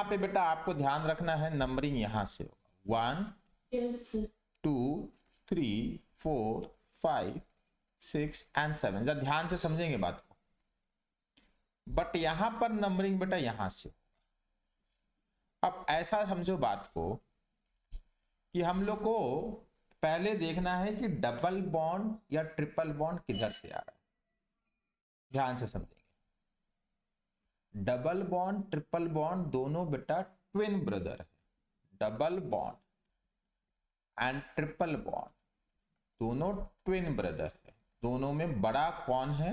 यहाँ पे बेटा आपको ध्यान रखना है, नंबरिंग यहाँ से होगा 1 2 3 4 5 6 एंड 7। जब ध्यान से समझेंगे बात को, बट यहां पर नंबरिंग बेटा यहां से। अब ऐसा समझो बात को कि हम लोग को पहले देखना है कि डबल बॉन्ड या ट्रिपल बॉन्ड किधर से आ रहा है। ध्यान से समझेंगे, डबल बॉन्ड ट्रिपल बॉन्ड दोनों बेटा ट्विन ब्रदर है। Double bond and triple bond दोनों ट्विन ब्रदर है। दोनों में बड़ा कौन है?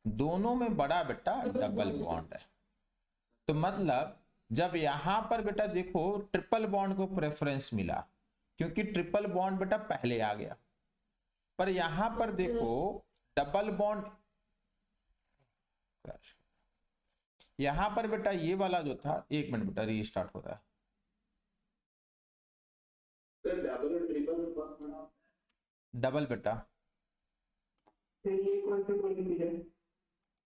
दोनों में बड़ा बेटा डबल बॉन्ड है। तो मतलब जब यहां पर बेटा देखो ट्रिपल बॉन्ड को प्रेफरेंस मिला क्योंकि ट्रिपल बॉन्ड बेटा पहले आ गया, पर यहां पर देखो डबल बॉन्ड, यहां पर बेटा ये वाला जो था, एक मिनट बेटा रीस्टार्ट हो रहा है। डबल बेटा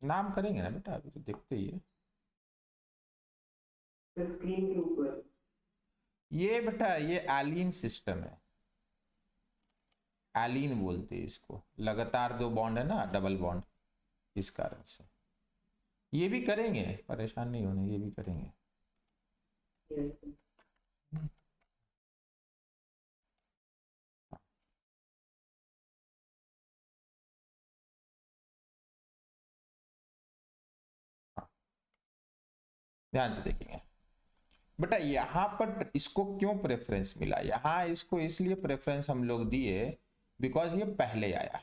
नाम करेंगे ना बेटा, अभी तो देखते ही है। ये बेटा ये एलीन सिस्टम है, एलीन बोलते हैं इसको। लगातार दो बॉन्ड है ना, डबल बॉन्ड, इस कारण से ये भी करेंगे, परेशान नहीं होने, ये भी करेंगे। ध्यान से देखेंगे बेटा, यहां पर इसको क्यों प्रेफरेंस मिला? यहां इसको इसलिए प्रेफरेंस हम लोग दिए बिकॉज ये पहले आया।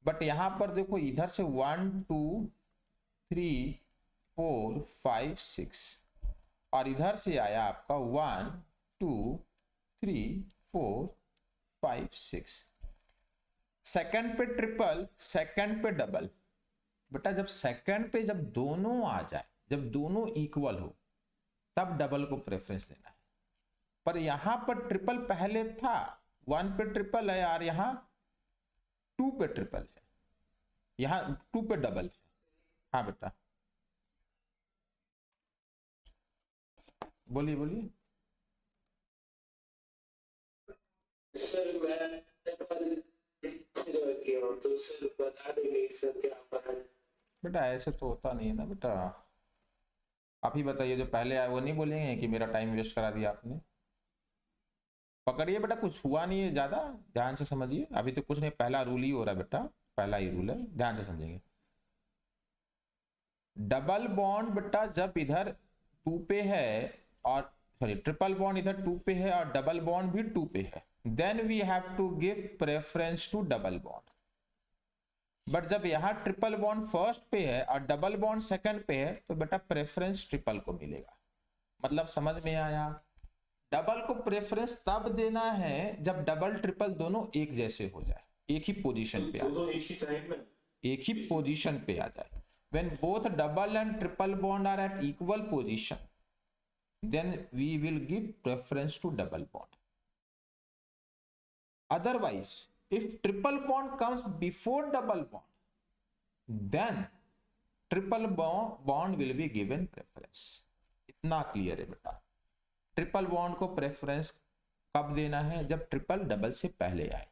बट यहां पर देखो इधर से 1 2 3 4 5 6 और इधर से आया आपका 1 2 3 4 5 6। सेकंड पे ट्रिपल, सेकंड पे डबल। बेटा जब सेकंड पे जब दोनों आ जाए, जब दोनों इक्वल हो, तब डबल को प्रेफरेंस देना है। पर यहां पर ट्रिपल पहले था, 1 पे ट्रिपल है और यहां 2 पे ट्रिपल है, यहां 2 पे डबल है। हाँ बेटा बोलिए बोलिए। सर मैं तो सर बता देंगे सर क्या? बेटा ऐसे तो होता नहीं है ना बेटा, आप ही बताइए। जो पहले आए वो नहीं बोलेंगे कि मेरा टाइम वेस्ट करा दिया आपने। पकड़िए बेटा, कुछ हुआ नहीं है ज्यादा, ध्यान से समझिए। अभी तो कुछ नहीं, पहला रूल ही हो रहा है बेटा, पहला ही रूल है, ध्यान से समझेंगे। डबल बॉन्ड बेटा जब इधर 2 पे है और सॉरी ट्रिपल बॉन्ड इधर 2 पे है और डबल बॉन्ड भी 2 पे है, then we have to give preference to double bond. But जब यहाँ ट्रिपल बॉन्ड फर्स्ट पे है और डबल बॉन्ड सेकंड पे है, तो बेटा प्रेफरेंस ट्रिपल को मिलेगा। मतलब समझ में आया? डबल को प्रेफरेंस तब देना है जब डबल ट्रिपल दोनों एक जैसे हो जाए, एक ही पोजीशन पे आ जाए, एक ही पोजीशन पे आ जाए। When both double and triple bond are at equal position, then we will give preference to double bond. Otherwise, if triple bond comes before double bond, then triple bond will be given preference. इतना clear है बेटा। Triple bond को preference कब देना है? जब triple double से पहले आए।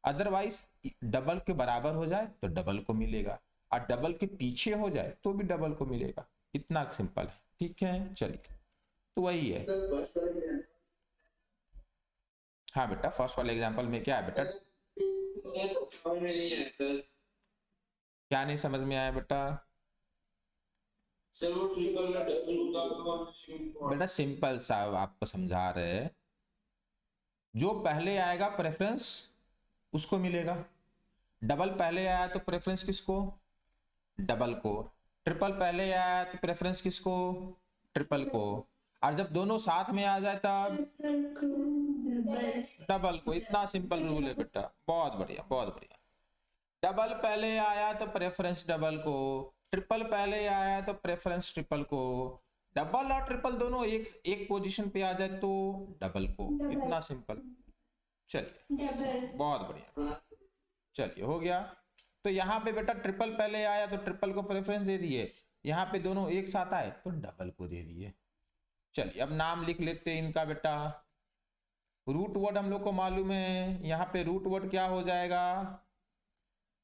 अदरवाइज डबल के बराबर हो जाए तो डबल को मिलेगा, और डबल के पीछे हो जाए तो भी डबल को मिलेगा। इतना सिंपल है, ठीक है? चलिए, तो वही है। हाँ बेटा, फर्स्ट वाले एग्जांपल में क्या है बेटा? क्या नहीं समझ में आया बेटा? बेटा सिंपल सा आपको समझा रहे हैं, जो पहले आएगा प्रेफरेंस उसको मिलेगा। डबल पहले आया तो प्रेफरेंस किसको? डबल को। ट्रिपल पहले आया तो प्रेफरेंस किसको? ट्रिपल को। और जब दोनों साथ में आ जाए तब डबल को। इतना सिंपल रूल है बेटा, बहुत बढ़िया बहुत बढ़िया। डबल पहले आया तो प्रेफरेंस डबल को, ट्रिपल पहले आया तो प्रेफरेंस ट्रिपल को, डबल और ट्रिपल दोनों एक पोजीशन पे आ जाए तो डबल को। इतना सिंपल। चलिए बहुत बढ़िया, चलिए हो गया। तो यहाँ पे बेटा ट्रिपल पहले आया तो ट्रिपल को प्रेफरेंस दे दिए, यहाँ पे दोनों एक साथ आए तो डबल को दे दिए। चलिए अब नाम लिख लेते हैं इनका बेटा। रूट वर्ड हम लोग को मालूम है, यहाँ पे रूट वर्ड क्या हो जाएगा,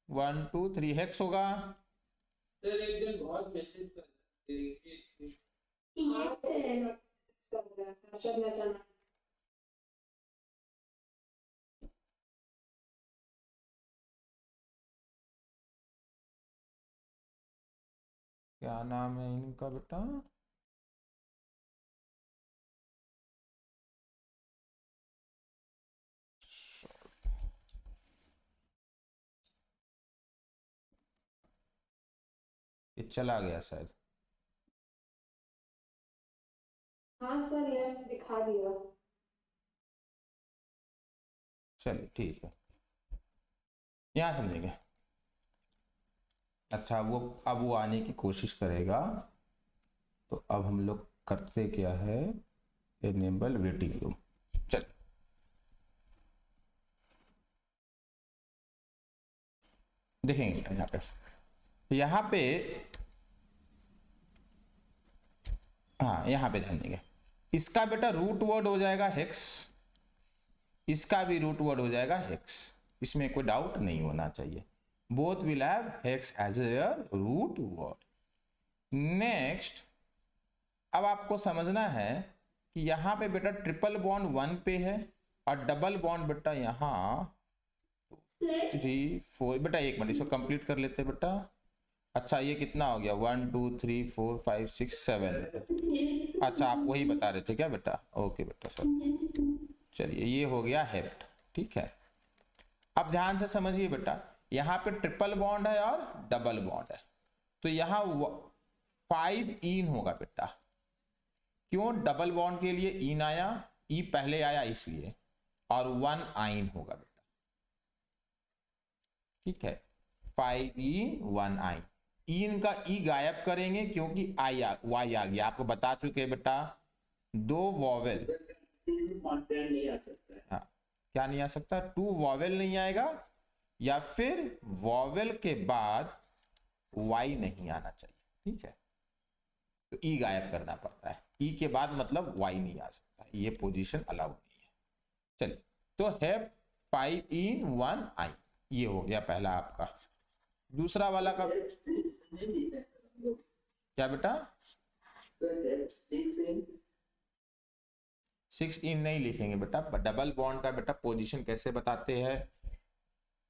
1 2 3 हेक्स होगा। सर एक जन बहुत मैसेज कर रहे हैं क्या नाम है इनका बेटा, ये चला गया शायद। हाँ सर लेफ्ट दिखा दिया। चलिए ठीक है, यहाँ समझेंगे। अच्छा वो अब वो आने की कोशिश करेगा, तो अब हम लोग करते क्या है, एनेबल वेटिंग रूम। चल देखेंगे यहाँ पे हाँ यहाँ पे ध्यान देंगे। इसका बेटा रूट वर्ड हो जाएगा हेक्स, इसका भी रूट वर्ड हो जाएगा हेक्स, इसमें कोई डाउट नहीं होना चाहिए। Both will have hex as a root word. Next अब आपको समझना है कि यहाँ पे बेटा ट्रिपल बॉन्ड 1 पे है और डबल बॉन्ड बेटा यहाँ 3 4। बेटा एक मिनट इसको कंप्लीट कर लेते हैं बेटा। अच्छा ये कितना हो गया, 1 2 3 4 5 6 7। अच्छा आप वही बता रहे थे क्या बेटा, ओके बेटा सर। चलिए ये हो गया हेप्ट, ठीक है। अब ध्यान से समझिए बेटा, यहाँ पे ट्रिपल बॉन्ड है और डबल बॉन्ड है, तो यहाँ 5 इन होगा बेटा। क्यों, डबल बॉन्ड के लिए इन आया, ई पहले आया इसलिए, और 1 आइन होगा बेटा, ठीक है। 5 इन 1 आइन। इन का ई गायब करेंगे क्योंकि वाई आ गया, आपको बता चुके बेटा। 2 वॉवेल कंटेंट नहीं आ सकता है। हाँ क्या नहीं आ सकता, 2 वॉवेल नहीं आएगा, या फिर वॉवेल के बाद वाई नहीं आना चाहिए, ठीक है। तो ई गायब करना पड़ता है, ई के बाद मतलब वाई नहीं आ सकता, ये पोजीशन अलाउड नहीं है। चलिए तो हैव 5 इन 1 आई, ये हो गया पहला आपका। दूसरा वाला का क्या बेटा, 6 इन नहीं लिखेंगे बेटा। डबल बॉन्ड का बेटा पोजीशन कैसे बताते हैं,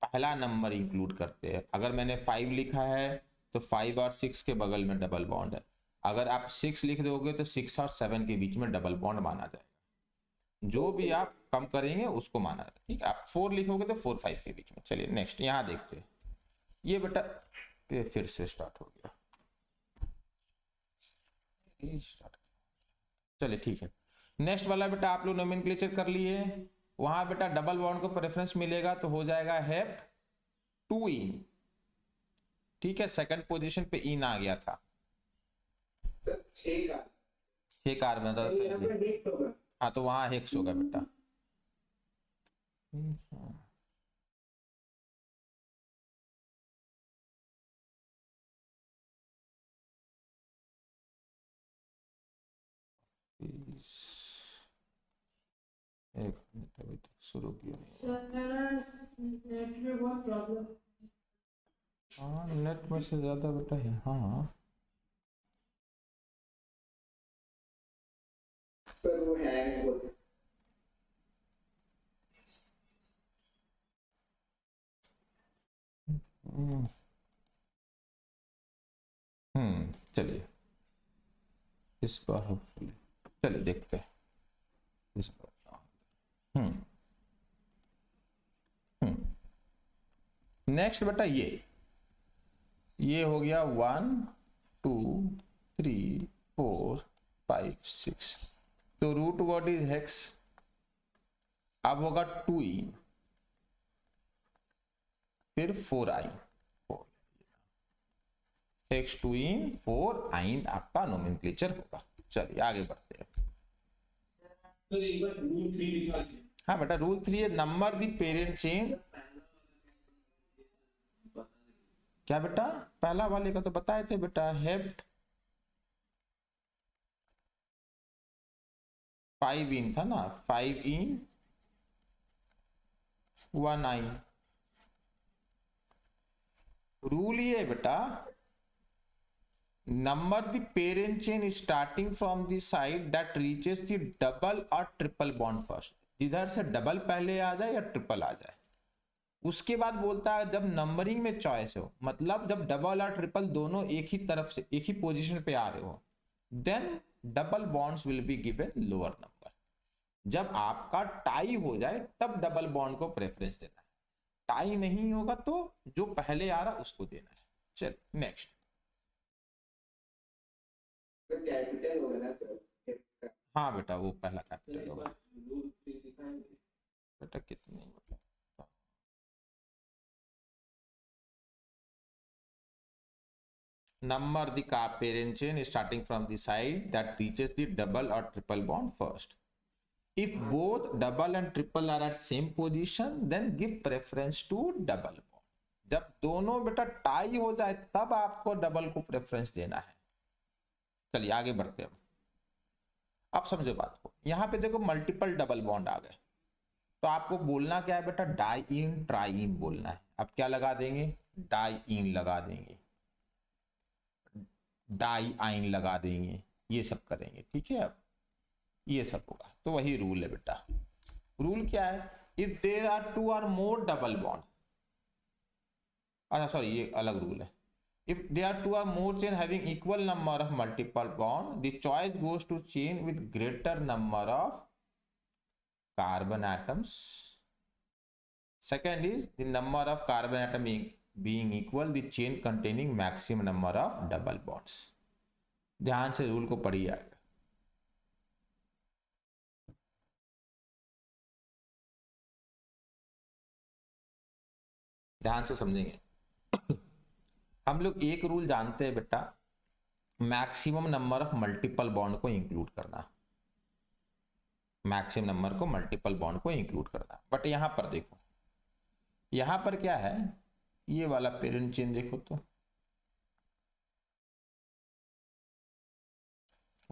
पहला नंबर इंक्लूड करते हैं। अगर मैंने 5 लिखा है तो 5 और 6 के बगल में डबल बॉन्ड है। अगर आप 6 लिख दोगे तो 6 और 7 के बीच में डबल बॉन्ड माना जाएगा। जो भी आप कम करेंगे उसको माना जाएगा, ठीक है। आप 4 लिखोगे तो 4 5 के बीच में। चलिए नेक्स्ट यहाँ देखते हैं। ये बेटा ये फिर से स्टार्ट हो गया, चलिए ठीक है। नेक्स्ट वाला बेटा आप लोग नोमेनक्लेचर कर लिए, वहां बेटा डबल बॉन्ड को प्रेफरेंस मिलेगा तो हो जाएगा हेप्ट 2 इन, ठीक है। सेकंड पोजीशन पे इन आ गया था, 6 कार में था, हाँ तो वहां हेक्स होगा बेटा। एक मिनट अभी तक शुरू किया नेट में बहुत प्रॉब्लम। हाँ नेट में से ज्यादा बेटा है, हाँ सर वो हैंग हो गया। चलिए इस बार होपफुली, चलिए देखते हैं इस बार। नेक्स्ट बेटा ये हो गया 1 2 3 4 5 6, तो रूट वर्ड इज हेक्स। अब होगा 2 इन फिर 4 आई, हेक्स 2 इन 4 आइन आपका नोमेनक्लेचर होगा। चलिए आगे बढ़ते हैं। सर एक बार रूल 3 लिखा दीजिए। हाँ बेटा रूल 3 है, नंबर दी पेरेंट चेन। क्या बेटा, पहला वाले का तो बताए थे बेटा, हेप्ट 5 इन था ना, 5 इन 1 आई। रूल ये है बेटा, number the parent chain starting from the side that reaches the double और ट्रिपल बॉन्ड फर्स्ट। जिधर से डबल पहले आ जाए या ट्रिपल आ जाए। उसके बाद बोलता है जब नंबरिंग में चॉइस हो, मतलब जब डबल और ट्रिपल दोनों एक ही तरफ से एक ही पोजीशन पे आ रहे हो, then double bonds will be given lower number. जब आपका टाई हो जाए तब डबल बॉन्ड को प्रेफरेंस देना है, टाई नहीं होगा तो जो पहले आ रहा उसको देना है। चल नेक्स्ट। कैपिटल होगा ना सर? हाँ बेटा वो पहला कैपिटल होगा। रूल 3 दिखाएंगे। बेटा कितने मतलब number the parent chain starting from the side that reaches the double or triple bond first. If both double and triple are at same position, then give preference to double bond. जब दोनों बेटा tie हो जाए तब आपको double को preference देना है। चलिए आगे बढ़ते हैं। अब समझो बात को, यहां पे देखो मल्टीपल डबल बॉन्ड आ गए, तो आपको बोलना क्या है बेटा, डाई इन ट्राई इन बोलना है। अब क्या लगा देंगे, डाई इन लगा देंगे, डाई आइन लगा देंगे, ये सब करेंगे। ठीक है, अब ये सब होगा। तो वही रूल है बेटा। रूल क्या है, if there are 2 or more double bond, अच्छा सॉरी ये अलग रूल है। If there are 2 or more chain having equal number of multiple bond, the choice goes to chain with greater number of carbon atoms. Second is the number of carbon atom being equal the chain containing maximum number of double bonds। ध्यान से rule को पढ़िए आएगा। ध्यान से समझेंगे। हम लोग एक रूल जानते हैं बेटा, maximum number of multiple bond को इंक्लूड करना, मैक्सिमम नंबर को मल्टीपल बॉन्ड को इंक्लूड करना। बट यहां पर देखो, यहां पर क्या है, ये वाला पेरेंट चेन देखो तो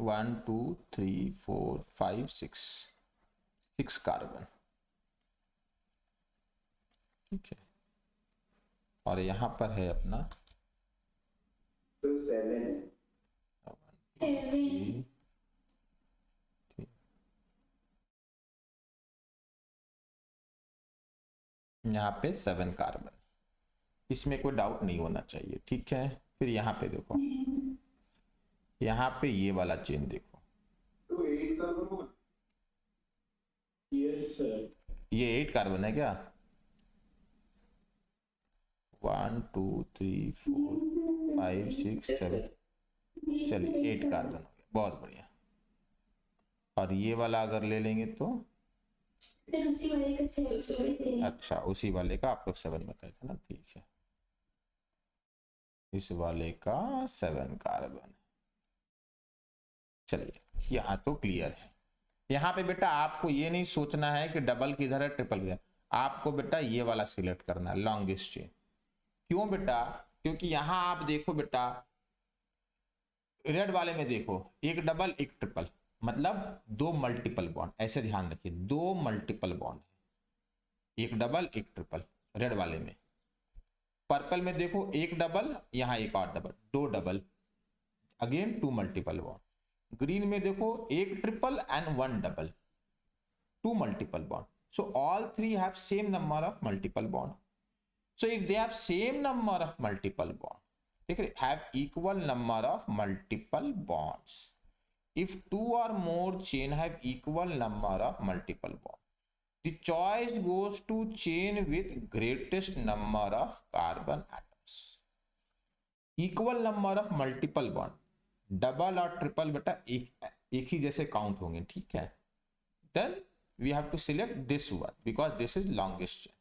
1 2 3 4 5 6 कार्बन। ठीक है, और यहां पर है अपना तो 7 यहाँ पे 7 कार्बन, इसमें कोई डाउट नहीं होना चाहिए। ठीक है, फिर यहाँ पे देखो, यहाँ पे ये वाला चेन देखो, तो 8 कार्बन होगा। यस सर, ये 8 कार्बन है क्या, 1 2 3 4 5 6 7, चलिए 8 कार्बन हो गया, बहुत बढ़िया। और ये वाला अगर ले लेंगे तो फिर उसी वाले का 7 अच्छा, उसी वाले का आप लोग 7 बताए थे ना। ठीक है, इस वाले का 7 कार्बन। चलिए यहाँ तो क्लियर है। यहाँ पे बेटा आपको ये नहीं सोचना है कि डबल किधर है ट्रिपल किधर, आपको बेटा ये वाला सिलेक्ट करना है, लॉन्गेस्ट चेन। क्यों बेटा, क्योंकि यहाँ आप देखो बेटा, रेड वाले में देखो एक डबल एक ट्रिपल, मतलब 2 मल्टीपल बॉन्ड, ऐसे ध्यान रखिए 2 मल्टीपल बॉन्ड, एक डबल एक ट्रिपल रेड वाले में। पर्पल में देखो एक डबल, यहाँ एक और double, 2 double, again 2 multiple bond. Green में देखो एक triple and 1 double, 2 multiple bond. So all 3 have same number of multiple bond. So if they have same number of multiple bond, they have equal number of multiple bonds. If 2 or more chain have equal number of multiple bond, the choice goes to chain with greatest number of carbon atoms. Equal number of multiple bond, double और triple बेटा एक ही जैसे count होंगे। ठीक है, then we have to select this one because this is longest chain.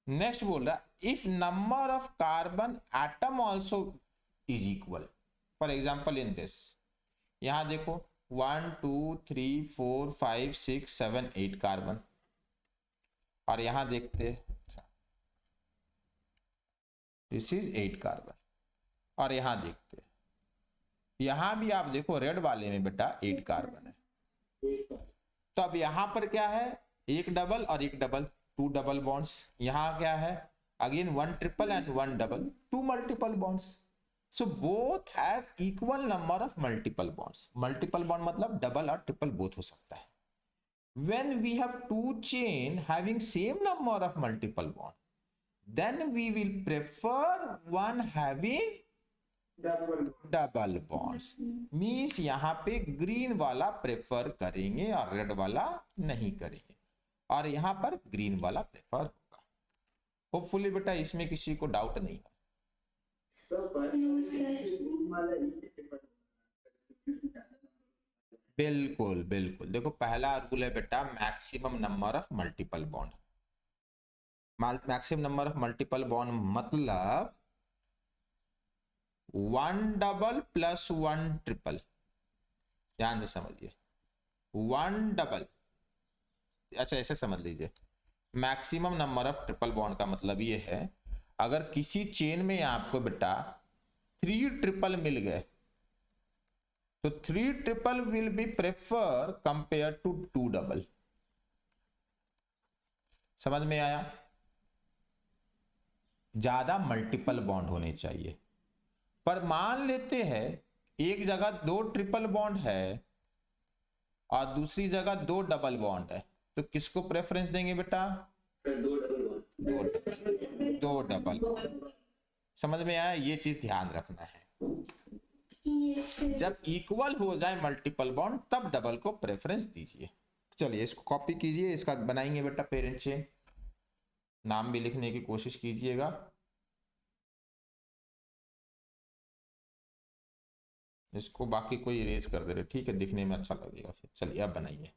Next बोल रहा है if number of carbon atom also is equal. For example in this, यहाँ देखो 1 2 3 4 5 6 7 8 कार्बन, और यहाँ देखते दिस इज 8 कार्बन, और यहाँ देखते यहाँ भी आप देखो रेड वाले में बेटा 8 कार्बन है। तो अब यहां पर क्या है, एक डबल और एक डबल, 2 डबल बॉन्ड्स। यहां क्या है, again 1 triple and 1 double, 2 multiple bonds. So both have equal number of multiple bonds. Multiple bond मतलब डबल और ट्रिपल बोथ हो सकता है। When we have two chain having same number of multiple bond, then we will prefer one having double bonds. Means यहाँ पे green वाला prefer करेंगे और रेड वाला नहीं करेंगे, और यहाँ पर ग्रीन वाला प्रेफर होगा। होपफुली बेटा इसमें किसी को डाउट नहीं है। बिल्कुल बिल्कुल, देखो पहला रूल है बेटा maximum number of multiple bond. Maximum number of multiple bond मतलब 1 डबल प्लस 1 ट्रिपल। ध्यान से समझिए, 1 डबल, अच्छा ऐसे समझ लीजिए, maximum number of triple bond का मतलब ये है अगर किसी चेन में आपको बेटा 3 ट्रिपल मिल गए तो 3 triple will be prefer compare to 2 double. समझ में आया? ज्यादा मल्टीपल बॉन्ड होने चाहिए। पर मान लेते हैं एक जगह 2 ट्रिपल बॉन्ड है और दूसरी जगह 2 डबल बॉन्ड है, तो किसको प्रेफरेंस देंगे बेटा? 2 डबल। समझ में आया? ये चीज ध्यान रखना है। जब इक्वल हो जाए मल्टीपल बॉन्ड तब डबल को प्रेफरेंस दीजिए। चलिए इसको कॉपी कीजिए, इसका बनाएंगे बेटा पेरेंट चेन। नाम भी लिखने की कोशिश कीजिएगा। इसको बाकी कोई इरेज कर दे रहे, ठीक है, दिखने में अच्छा लगेगा फिर। चलिए अब बनाइए।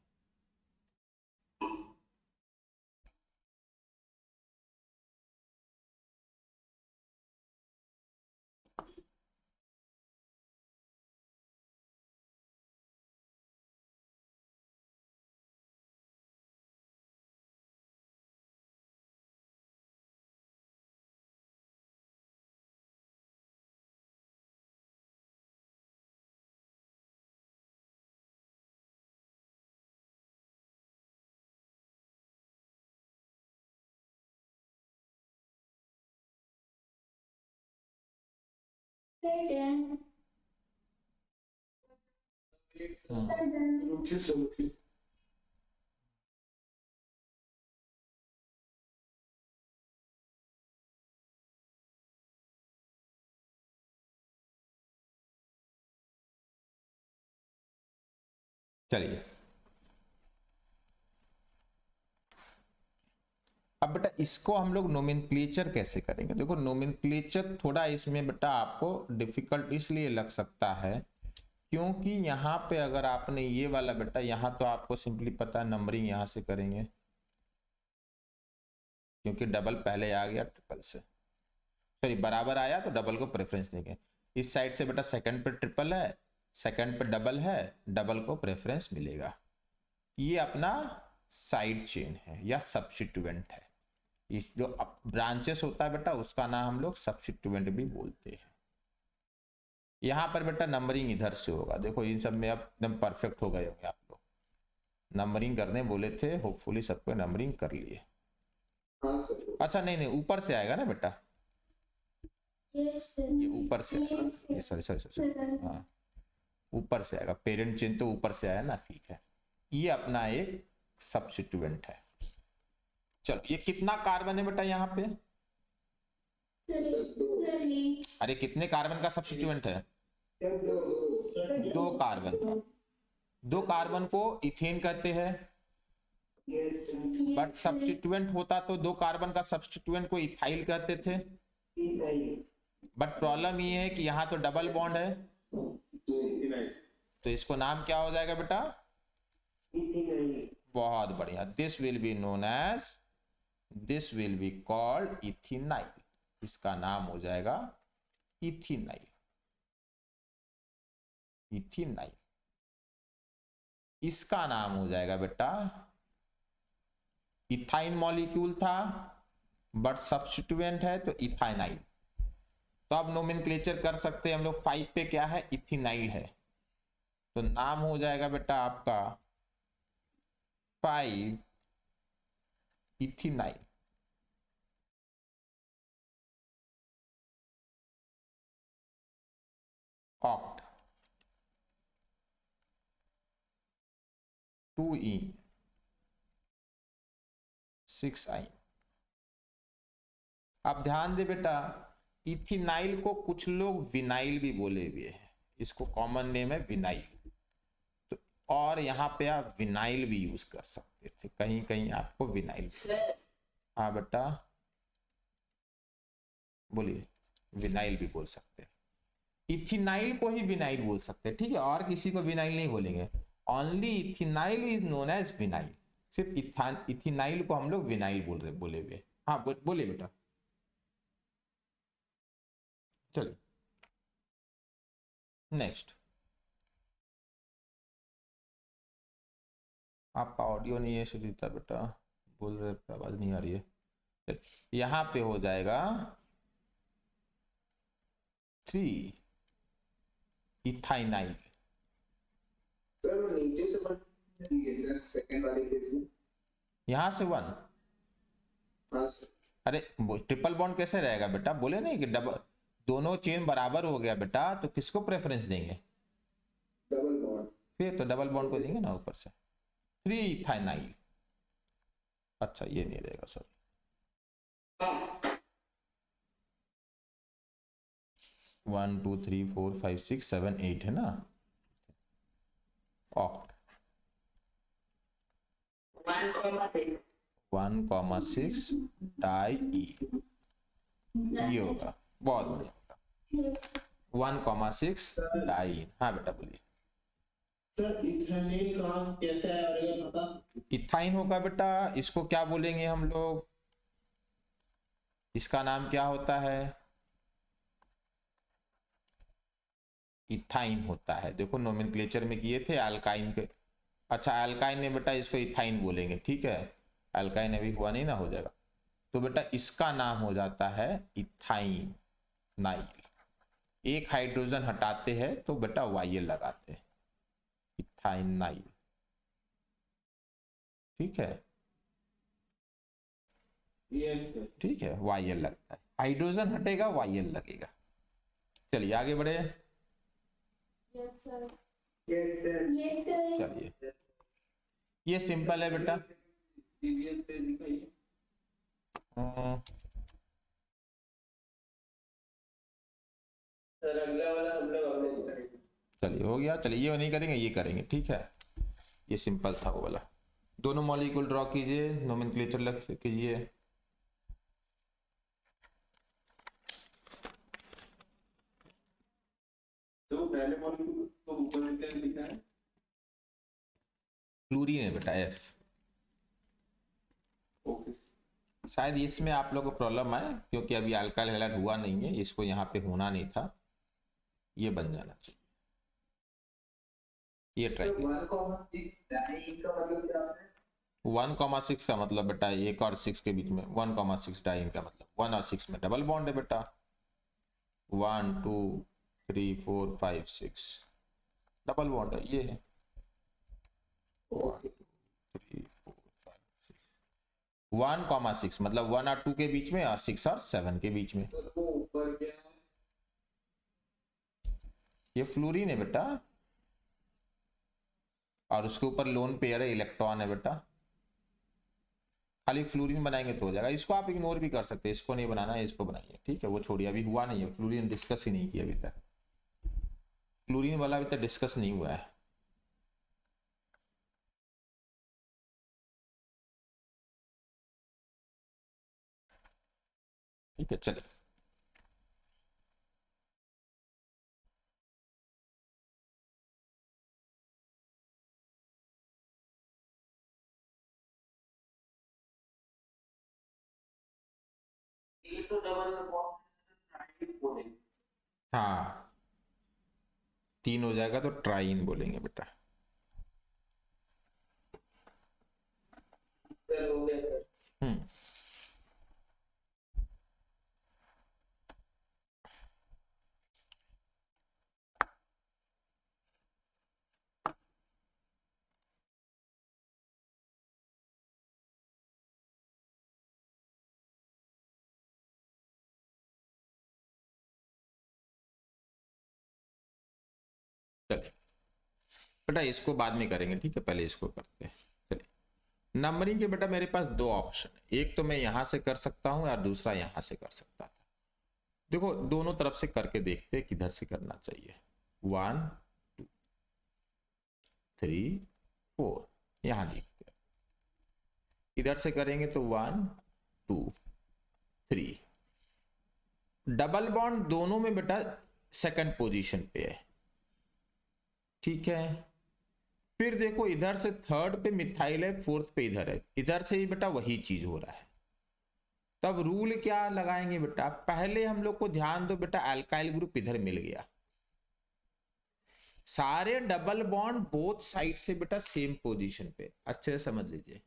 चलिए अब बेटा इसको हम लोग नोमेनक्लेचर कैसे करेंगे? देखो नोमेनक्लेचर थोड़ा इसमें बेटा आपको डिफिकल्ट इसलिए लग सकता है क्योंकि यहाँ पे अगर आपने ये वाला बेटा, यहाँ तो आपको सिंपली पता है नंबरिंग यहाँ से करेंगे क्योंकि डबल पहले आ गया ट्रिपल से, सॉरी बराबर आया तो डबल को प्रेफरेंस देंगे। इस साइड से बेटा सेकंड पे ट्रिपल है, सेकंड पे डबल है, डबल को प्रेफरेंस मिलेगा। ये अपना साइड चेन है या सब्स्टिट्यूएंट है। इस जो ब्रांचेस होता है बेटा उसका नाम हम लोग सब्स्टिट्यूएंट भी बोलते हैं। यहाँ पर बेटा नंबरिंग इधर से होगा। देखो इन सब में अब एकदम परफेक्ट हो गए होंगे आप लोग। नंबरिंग करने बोले थे, होपफुली सबको नंबरिंग कर लिए। अच्छा नहीं ऊपर से आएगा ना बेटा, ये ऊपर से आएगा, ये सॉरी हाँ ऊपर से आएगा। पेरेंट चेन तो ऊपर से आया ना, ठीक है। ये अपना एक सब्स्टिट्यूएंट है। चलो ये कितना कार्बन है बेटा यहाँ पे? अरे कितने कार्बन का सब्स्टिट्यूएंट है? 2 कार्बन का। 2 कार्बन को इथेन कहते हैं, बट सब्स्टिट्यूएंट होता तो 2 कार्बन का सब्स्टिट्यूएंट को इथाइल कहते थे। बट प्रॉब्लम ये है कि यहाँ तो डबल बॉन्ड है, तो इसको नाम क्या हो जाएगा बेटा? बहुत बढ़िया, this will be known as, this will be called ethenyl. इसका नाम हो जाएगा इथिनाइल। इथिनाइल इसका नाम हो जाएगा बेटा, इथाइन मॉलिक्यूल था बट सब्स्टिट्यूएंट है तो इथाइनाइल। तो अब नोमेनक्लेचर कर सकते हैं हम लोग। 5 पे क्या है? इथिनाइल है, तो नाम हो जाएगा बेटा आपका 5 इथिनाइल, ऑक्ट 2E 6I। अब ध्यान दे बेटा, इथिनाइल को कुछ लोग विनाइल भी बोले हुए हैं, इसको कॉमन नेम है विनाइल। तो और यहाँ पे आप विनाइल भी यूज कर सकते थे, कहीं कहीं आपको विनाइल। हाँ बेटा बोलिए, विनाइल भी बोल सकते हैं, इथिनाइल को ही विनाइल बोल सकते हैं, ठीक है, और किसी को विनाइल नहीं बोलेंगे। Only ethenyl is known as vinyl, सिर्फ इथिनाइल को हम लोग विनाइल बोले हुए। हाँ बोलिए बेटा, चलिए नेक्स्ट। आपका ऑडियो नहीं है सुनीता बेटा, बोल रहे आवाज नहीं आ रही है। यहाँ पे हो जाएगा 3 इथाइनाइल। सर वो नीचे से सर सेकंड वाले केस में। यहाँ से 1। हाँ सर। अरे ट्रिपल बॉन्ड कैसे रहेगा बेटा, बोले नहीं कि डबल, दोनों चेन बराबर हो गया बेटा, तो किसको प्रेफरेंस देंगे? Double bond. फिर तो डबल बॉन्ड को देंगे ना ऊपर से। 3 इथाइनाइल, अच्छा ये नहीं रहेगा सॉरी। 1 2 3 4 5 6 7 8 है ना, ऑक्ट 1,6 डाई ई, ये होगा, बहुत बढ़िया, 1,6 डाई। हाँ बेटा बोलिए। सर इथेनॉल कहाँ कैसे आएगा पता? इथाइन होगा बेटा, इसको क्या बोलेंगे हम लोग, इसका नाम क्या होता है? इथाइन होता है। देखो नोमेनक्लेचर में किए थे अल्काइन के, अच्छा अल्काइन ने बेटा इसको इथाइन बोलेंगे, ठीक है, अल्काइन अभी हुआ नहीं ना, हो जाएगा। तो बेटा इसका नाम हो जाता है इथाइन नाइल। एक हाइड्रोजन हटाते हैं तो बेटा वाइल लगाते हैं, इथाइन नाइल, ठीक है, यस ठीक है, वाइल लगता है, हाइड्रोजन हटेगा वाइल लगेगा। चलिए आगे बढ़े। Yes sir. Sir. Yes sir. चलिए ये सिंपल है बेटा। प्रीवियस पेज दिखाइए। सर अगला वाला हम लोग अगले दिन करेंगे। चलिए हो गया, चलिए ये नहीं करेंगे, ये करेंगे, ठीक है, ये सिंपल था वो वाला। दोनों मॉलिक्यूल ड्रॉ कीजिए, नोमेनक्लेचर लिख कीजिए। तो पहले मॉलिक्यूल को ऊपर लिखना है। फ्लूरीन है बेटा, एफ। ओके। शायद इसमें आप लोग को प्रॉब्लम आए क्योंकि अभी अल्काइल हैलाइड हुआ नहीं है, इसको यहाँ पे होना नहीं था, ये बन जाना चाहिए, ये ट्राई तो 1,6 डाई का मतलब क्या है? 1,6 का मतलब बेटा 1 और 6 के बीच में, 1,6 डाइन का मतलब 1 और 6 में डबल बॉन्ड है बेटा, 1 2 3 4 5 6 डबल बॉन्ड है, ये है 1 2 3 4 5 6, 1,6 मतलब 1 और 2 के बीच में और 6 और 7 के बीच में। तो वो ऊपर क्या है? ये फ्लोरीन है बेटा, और उसके ऊपर लोन पेयर है, इलेक्ट्रॉन है बेटा। खाली फ्लोरीन बनाएंगे तो हो जाएगा, इसको आप इग्नोर भी कर सकते हैं, इसको नहीं बनाना है, इसको बनाइए, ठीक है, वो छोड़िए, अभी हुआ नहीं है, फ्लोरीन डिस्कस ही नहीं किया अभी तक, फ्लोरीन वाला अभी तक डिस्कस नहीं हुआ है। ठीक है चलिए, ये तो डबल बॉन्ड बोलेंगे। हाँ 3 हो जाएगा तो ट्राइन बोलेंगे बेटा। सर हो गया सर। हम्म चलिए बेटा इसको बाद में करेंगे, ठीक है, पहले इसको करते हैं। चलिए नंबरिंग के बेटा मेरे पास दो ऑप्शन है, एक तो मैं यहां से कर सकता हूं और दूसरा यहां से कर सकता था। देखो दोनों तरफ से करके देखते हैं किधर से करना चाहिए। 1 2 3 4 यहां देखते हैं, इधर से करेंगे तो 1 2 3। डबल बॉन्ड दोनों में बेटा सेकंड पोजीशन पे है, ठीक है। फिर देखो इधर से थर्ड पे मिथाइल है, फोर्थ पे इधर है, इधर से ही बेटा वही चीज हो रहा है। तब रूल क्या लगाएंगे बेटा, पहले हम लोग को ध्यान दो बेटा, अल्काइल ग्रुप इधर मिल गया, सारे डबल बॉन्ड बोथ साइड से बेटा सेम पोजीशन पे, अच्छे से समझ लीजिए।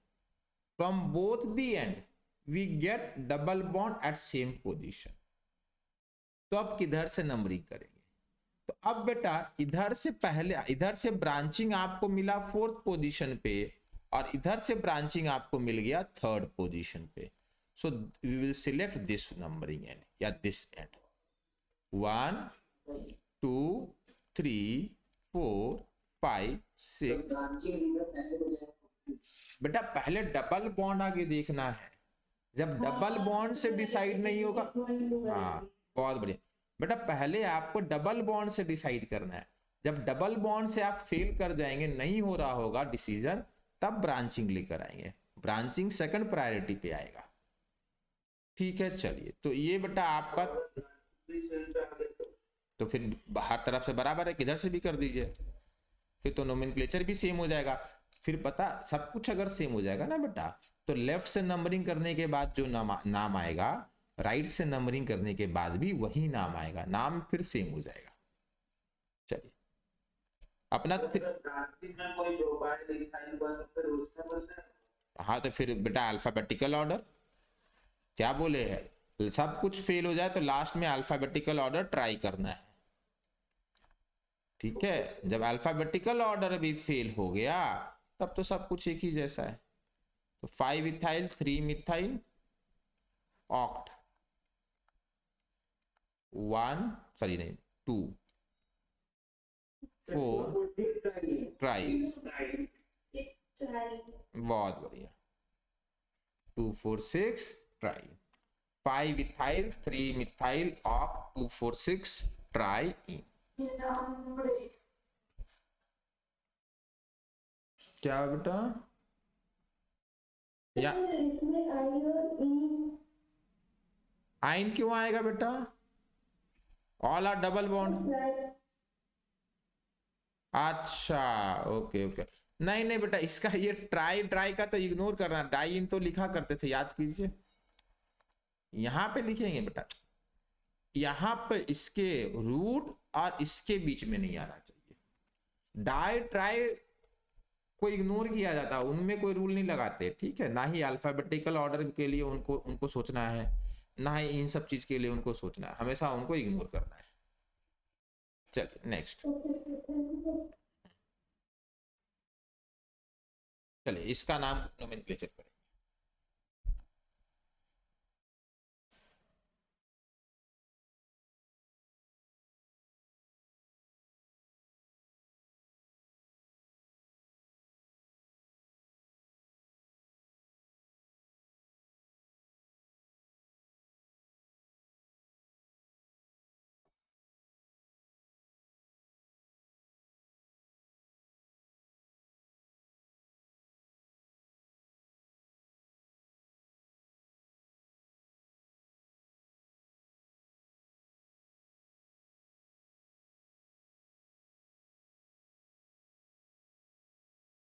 From both the end we get double bond at same position. तो अब किधर से नंबरिंग करेंगे, तो अब बेटा इधर से पहले, इधर से ब्रांचिंग आपको मिला फोर्थ पोजीशन पे और इधर से ब्रांचिंग आपको मिल गया थर्ड पोजीशन पे। So we will select this numbering and या दिस एंड, 1 2 3 4 5 6। बेटा पहले डबल बॉन्ड आगे देखना है, जब डबल बॉन्ड से डिसाइड नहीं होगा, हाँ बहुत बढ़िया बेटा, पहले आपको डबल बॉन्ड से डिसाइड करना है। जब डबल बॉन्ड से आप फेल कर जाएंगे, नहीं हो रहा होगा डिसीजन, तब ब्रांचिंग लेकर आएंगे, ब्रांचिंग सेकंड प्रायोरिटी पे आएगा, ठीक है। चलिए तो ये बेटा आपका, तो फिर हर तरफ से बराबर है, किधर से भी कर दीजिए, फिर तो नोमेनक्लेचर भी सेम हो जाएगा। फिर पता सब कुछ अगर सेम हो जाएगा ना बेटा, तो लेफ्ट से नंबरिंग करने के बाद जो नाम आएगा, राइट से नंबरिंग करने के बाद भी वही नाम आएगा, नाम फिर सेम हो जाएगा। चलिए अपना हाँ, तो फिर बेटा अल्फाबेटिकल ऑर्डर, क्या बोले हैं, सब कुछ फेल हो जाए तो लास्ट में अल्फाबेटिकल ऑर्डर ट्राई करना है, ठीक है। जब अल्फाबेटिकल ऑर्डर भी फेल हो गया तब तो सब कुछ एक ही जैसा है। तो 5 इथाइल 3 मिथाइल ऑक्ट 2 4 ट्राई, बहुत बढ़िया, 2 4 6 try, 5 ethyl 3 methyl oct 2 4 6 try in. क्या बेटा या आइन क्यों आएगा बेटा, ऑल आर डबल बॉन्ड, अच्छा ओके ओके, नहीं नहीं बेटा इसका ये ट्राई का तो इग्नोर करना, डाई इन तो लिखा करते थे, याद कीजिए, यहां पे लिखेंगे बेटा, यहां पे इसके रूट और इसके बीच में नहीं आना चाहिए। डाई ट्राई को इग्नोर किया जाता है, उनमें कोई रूल नहीं लगाते, ठीक है। ना ही अल्फाबेटिकल ऑर्डर के लिए उनको सोचना है, ना ही इन सब चीज के लिए उनको सोचना है, हमेशा उनको इग्नोर करना है। चलिए नेक्स्ट, चलिए इसका नाम नोमेनक्लेचर करें।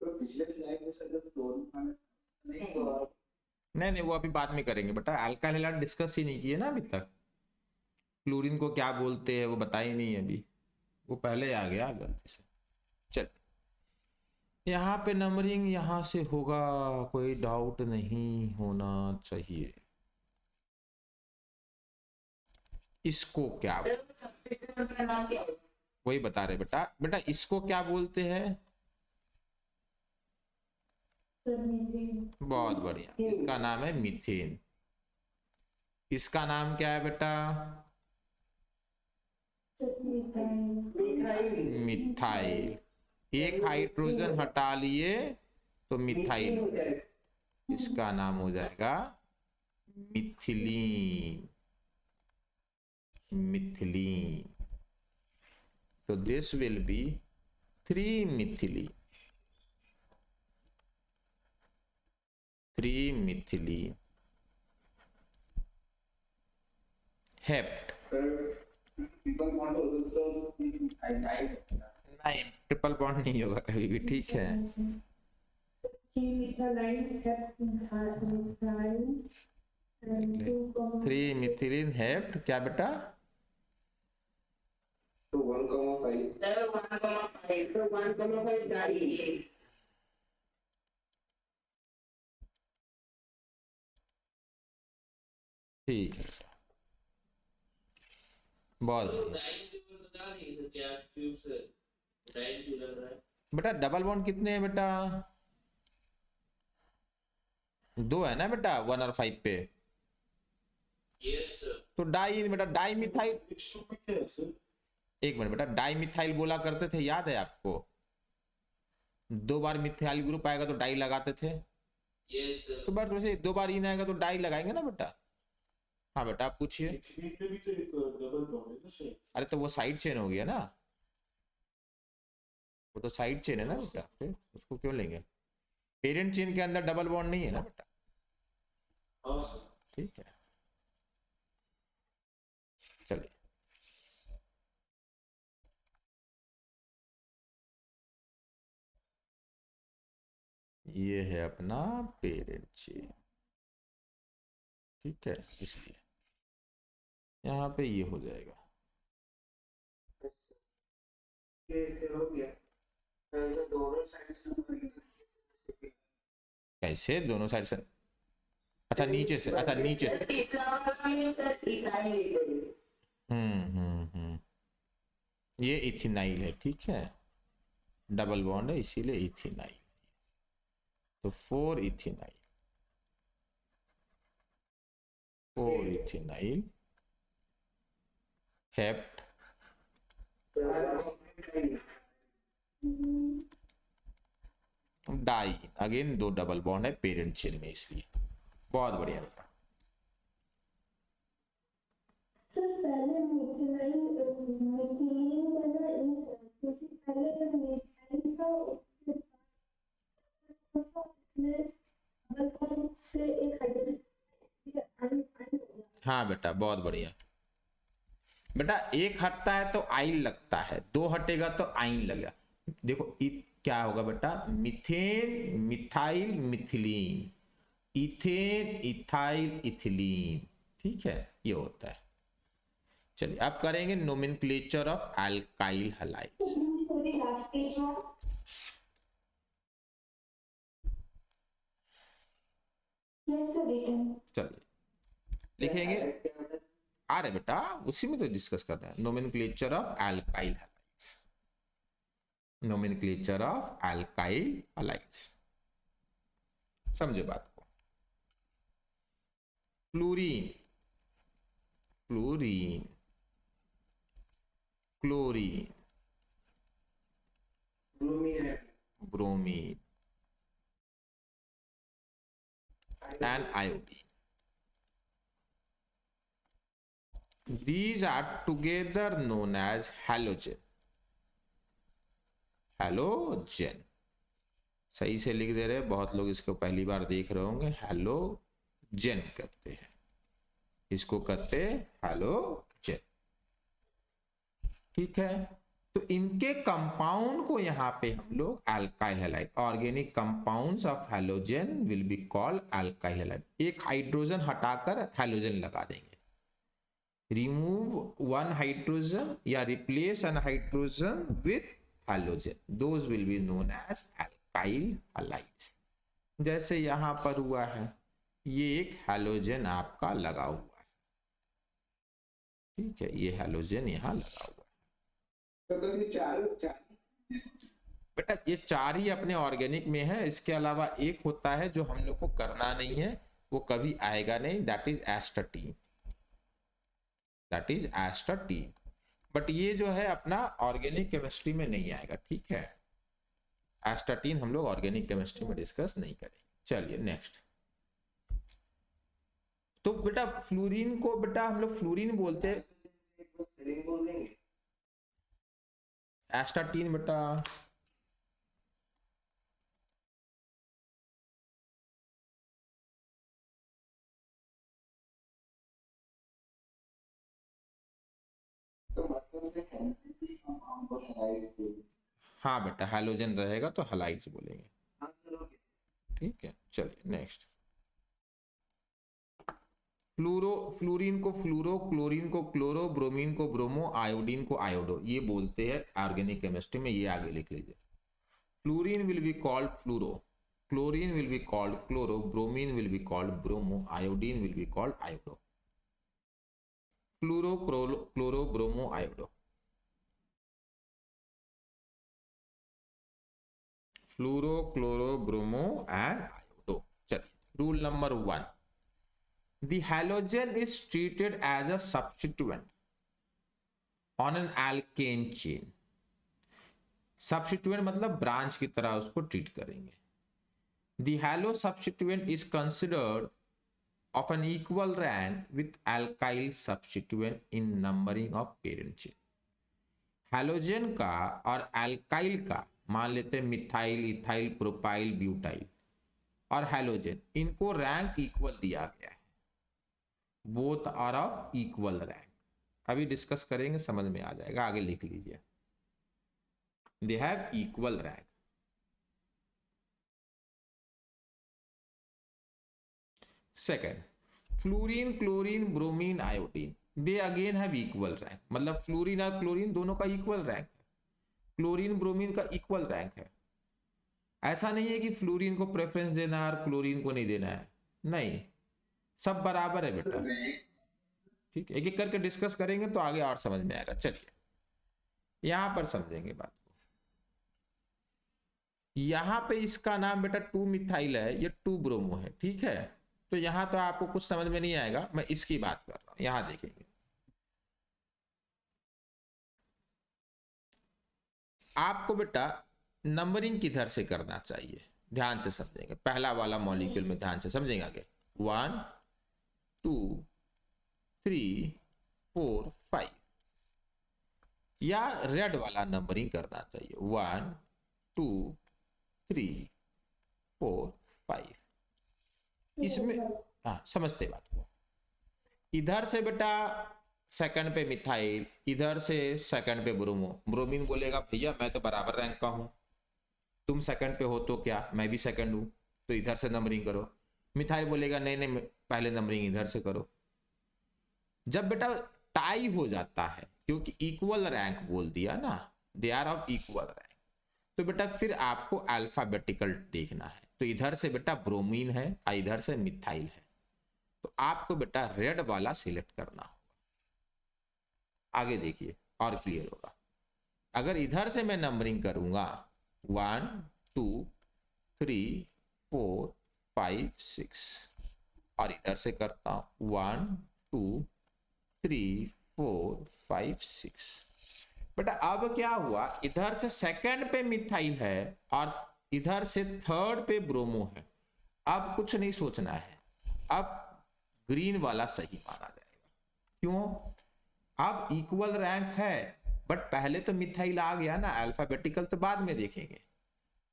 तो पिछले स्लाइड में सर जब क्लोरीन नहीं नहीं वो अभी बाद में करेंगे बेटा, अल्काइल हैलाइड डिस्कस ही नहीं किए ना अभी तक, क्लोरीन को क्या बोलते हैं वो बताई नहीं अभी, वो पहले आ गया गलती से। चल यहाँ पे नंबरिंग यहाँ से होगा, कोई डाउट नहीं होना चाहिए। इसको क्या, वही बता रहे बेटा, बेटा इसको क्या बोलते हैं, बहुत बढ़िया, इसका नाम है मीथेन। इसका नाम क्या है बेटा, मिथाइल, एक हाइड्रोजन हटा लिए तो मिथाइल हो जाएगा। इसका नाम हो जाएगा मिथिलीन। मिथिलीन। तो दिस विल बी 3-मिथिलीन। 3-मिथिलीन हेप्ट। नहीं, ट्रिपल बॉन्ड नहीं होगा कभी भी, ठीक है। 3-मिथिलीन हेप्ट क्या बेटा? तो 1,5 Sir, 1,5. So 1,5 die. ठीक है, बहुत बेटा। डबल बॉन्ड कितने हैं बेटा? 2 है ना बेटा, 1 और 5 पे। Yes, sir. तो डाई बेटा, डाई मिथाइल, एक मिनट बेटा, डाई मिथाइल बोला करते थे, याद है आपको? 2 बार मिथाइल ग्रुप आएगा तो डाई लगाते थे। Yes, sir. तो बस वैसे 2 बार इन आएगा तो डाई लगाएंगे ना बेटा। हाँ बेटा, आप पूछिए। अरे तो वो साइड चेन हो गया ना, वो तो साइड चेन है ना बेटा, फिर उसको क्यों लेंगे? पेरेंट चेन के अंदर डबल बॉन्ड नहीं है ना बेटा। ठीक है, चलिए। ये है अपना पेरेंट चेन, ठीक है, इसलिए यहाँ पे ये हो जाएगा। हो गया। तो दोनों साइड से कैसे दोनों साइड से? अच्छा नीचे से, अच्छा नीचे से। ये इथिनाइल है, ठीक है, डबल बॉन्ड है इसीलिए इथिनाइल। तो 4 ethenyl, 4 ethenyl hept di. Again 2 double bond है पेरेंट चेन में, इसलिए बहुत बढ़िया बेटा। सर पहले मिथाइल मिथाइल वाला क्योंकि पहले जब मिथाइल था उसके बाद से एक हाइड्रोजन। हाँ बेटा, बहुत बढ़िया बेटा। एक हटता है तो आइल लगता है, 2 हटेगा तो आइन लगेगा। देखो क्या होगा बेटा? Methane, methyl, methylene, ethane, ethyl, ethylene, ठीक है, ये होता है। चलिए अब करेंगे नोमेनक्लेचर ऑफ अल्काइल हैलाइड्स। चलिए लिखेंगे, आ रहे बेटा, उसी में तो डिस्कस कर रहे हैं। Nomenclature of alkyl halides, nomenclature of alkyl halides, समझे बात को? Fluorine, fluorine, chlorine, bromine and iodine. These are together known as halogen. Halogen. सही से लिख दे रहे हैं, बहुत लोग इसको पहली बार देख रहे होंगे। हैलोजन कहते हैं इसको, कहते हैं हैलोजन, ठीक है। तो इनके कंपाउंड को यहाँ पे हम लोग alkyl halide, organic compounds of halogen will be called alkyl halide. एक हाइड्रोजन हटाकर हैलोजन लगा देंगे, रिमूव 1 हाइड्रोजन या replace an hydrogen with halogen, those will be known as alkyl halides. जैसे यहां पर हुआ है, ये एक हैलोजन आपका लगा हुआ है, ठीक है, ये हैलोजन यहां लगा हुआ है। तो बस ये चार बेटा ये 4 ही अपने ऑर्गेनिक में है, इसके अलावा एक होता है जो हम लोग को करना नहीं है, वो कभी आएगा नहीं, that is astatine, that is astatine. But ये जो है अपना ऑर्गेनिक केमिस्ट्री में नहीं आएगा, ठीक है। एस्टाटीन हम लोग ऑर्गेनिक केमिस्ट्री में डिस्कस नहीं करेंगे। चलिए नेक्स्ट। तो बेटा फ्लोरीन को बेटा हम लोग फ्लोरीन बोलते हैं, एस्टाटीन बेटा तो मतलब से केमिस्ट्री कंपाउंड को हैलाइड्स बोलते हैं। हाँ बेटा हैलोजन रहेगा तो हैलाइड्स बोलेंगे, हाँ सर ओके। ठीक है। चलिए नेक्स्ट। फ्लोरीन को फ्लूरो, क्लोरीन को क्लोरो, ब्रोमीन को ब्रोमो, आयोडीन को आयोडो, ये बोलते हैं ऑर्गेनिक केमिस्ट्री में। ये आगे लिख लीजिए। Fluorine will be called fluoro, chlorine will be called chloro, bromine will be called bromo, iodine will be called iodo. Fluoro, chloro, bromo, iodo. Fluoro, chloro, bromo and iodo. चलिए rule number 1, the halogen is treated as a substituent on an alkane chain। substituent मतलब branch की तरह उसको treat करेंगे। the halo substituent is considered of an equal rank with alkyl substituent in numbering of parent chain। Halogen का और alkyl का, मान लेते हैं मिथाइल, इथाइल, प्रोपाइल, ब्यूटाइल और हैलोजन, इनको रैंक इक्वल दिया गया है। Both are of equal rank. अभी डिस्कस करेंगे, समझ में आ जाएगा, आगे लिख लीजिए। They have equal rank. Second, fluorine, chlorine, bromine, iodine, they again have equal rank. मतलब फ्लोरीन और क्लोरीन दोनों का इक्वल रैंक है, क्लोरीन ब्रोमीन का इक्वल रैंक है। ऐसा नहीं है कि फ्लोरीन को प्रेफरेंस देना है और क्लोरीन को नहीं देना है, नहीं, सब बराबर है बेटा। ठीक है, एक एक करके डिस्कस करेंगे तो आगे और समझ में आएगा। चलिए यहां पर समझेंगे बात को। यहां पे इसका नाम बेटा 2 मिथाइल है, ये 2 ब्रोमो है, ठीक है। तो यहां तो आपको कुछ समझ में नहीं आएगा, मैं इसकी बात कर रहा हूं। यहां देखेंगे, आपको बेटा नंबरिंग किधर से करना चाहिए, ध्यान से समझेंगे। पहला वाला मॉलिक्यूल में ध्यान से समझेंगे आगे। 1 2 3 4 5, या रेड वाला नंबरिंग करना चाहिए। 1 2 3 4 5। इसमें हाँ समझते बात को। इधर से बेटा सेकंड पे मिथाइल, इधर से सेकंड पे ब्रोमो। ब्रोमीन बोलेगा भैया मैं तो बराबर रैंक का हूं, तुम सेकंड पे हो तो क्या, मैं भी सेकंड हूं, तो इधर से नंबरिंग करो। मिथाइल बोलेगा नहीं नहीं पहले नंबरिंग इधर से करो। जब बेटा टाई हो जाता है, क्योंकि इक्वल रैंक बोल दिया ना, they are of equal rank, तो बेटा फिर आपको अल्फाबेटिकल देखना है। तो इधर से बेटा ब्रोमीन है और इधर से मिथाइल है, तो आपको बेटा रेड वाला सिलेक्ट करना होगा। आगे देखिए और क्लियर होगा। अगर इधर से मैं नंबरिंग करूंगा 1 2 3 4 5 6, और इधर से करता हूं 1 2 3 4 5 6। बेटा अब क्या हुआ, इधर से सेकंड पे मिथाइल है और इधर से थर्ड पे ब्रोमो है। अब कुछ नहीं सोचना है, अब ग्रीन वाला सही माना जाएगा। क्यों, अब इक्वल रैंक है, बट पहले तो मिथाइल आ गया ना, अल्फाबेटिकल तो बाद में देखेंगे।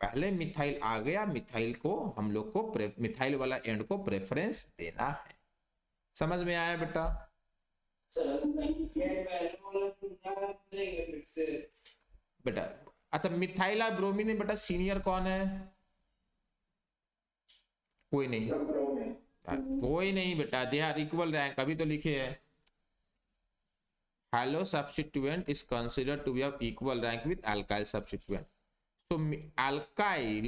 पहले मिथाइल आ गया, मिथाइल को हम लोग को मिथाइल वाला एंड को प्रेफरेंस देना है। समझ में आया बेटा? बेटा अच्छा मिथाइल और ब्रोमीन में बेटा सीनियर कौन है? कोई नहीं, कोई नहीं बेटा, दे आर इक्वल रैंक, अभी तो लिखे है। Halo substituent is considered to be of equal rank with alkyl substituent. So alkyl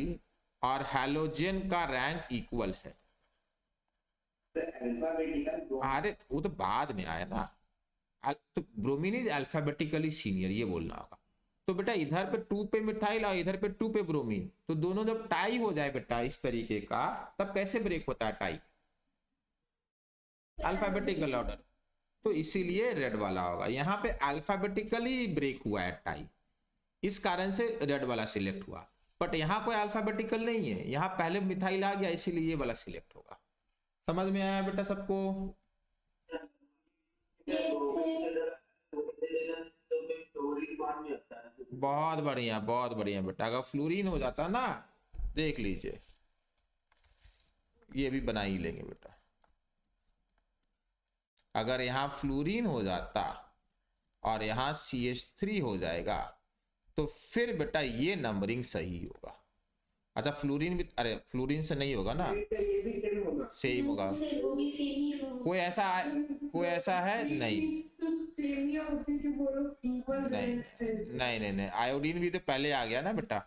और halogen का रैंक इक्वल है। अरे वो तो बाद में आया ना, तो ब्रोमीन इज अल्फाबेटिकली सीनियर, ये बोलना होगा। तो बेटा इधर पे 2 पे मिथाइल और इधर पे 2 पे ब्रोमीन, तो दोनों जब टाई हो जाए बेटा इस तरीके का, तब कैसे ब्रेक होता है टाई? Alphabetical order. तो इसीलिए रेड वाला होगा। यहाँ पे अल्फाबेटिकली ब्रेक हुआ है टाई, इस कारण से रेड वाला सिलेक्ट हुआ। बट यहाँ कोई अल्फाबेटिकल नहीं है, यहाँ पहले मिथाइल आ गया, इसीलिए ये वाला सिलेक्ट होगा। समझ में आया बेटा सबको? बहुत बढ़िया, बहुत बढ़िया बेटा। अगर फ्लोरीन हो जाता ना, देख लीजिए, ये भी बना ही लेंगे बेटा। अगर यहाँ फ्लोरीन हो जाता और यहाँ CH3 हो जाएगा तो फिर बेटा ये नंबरिंग सही होगा। अच्छा फ्लोरीन भी, अरे फ्लोरीन से नहीं होगा ना, ये भी सेम होगा। सेम होगा। वो भी सेम ही होगा। कोई ऐसा है नहीं, नहीं, आयोडीन भी तो पहले आ गया ना बेटा।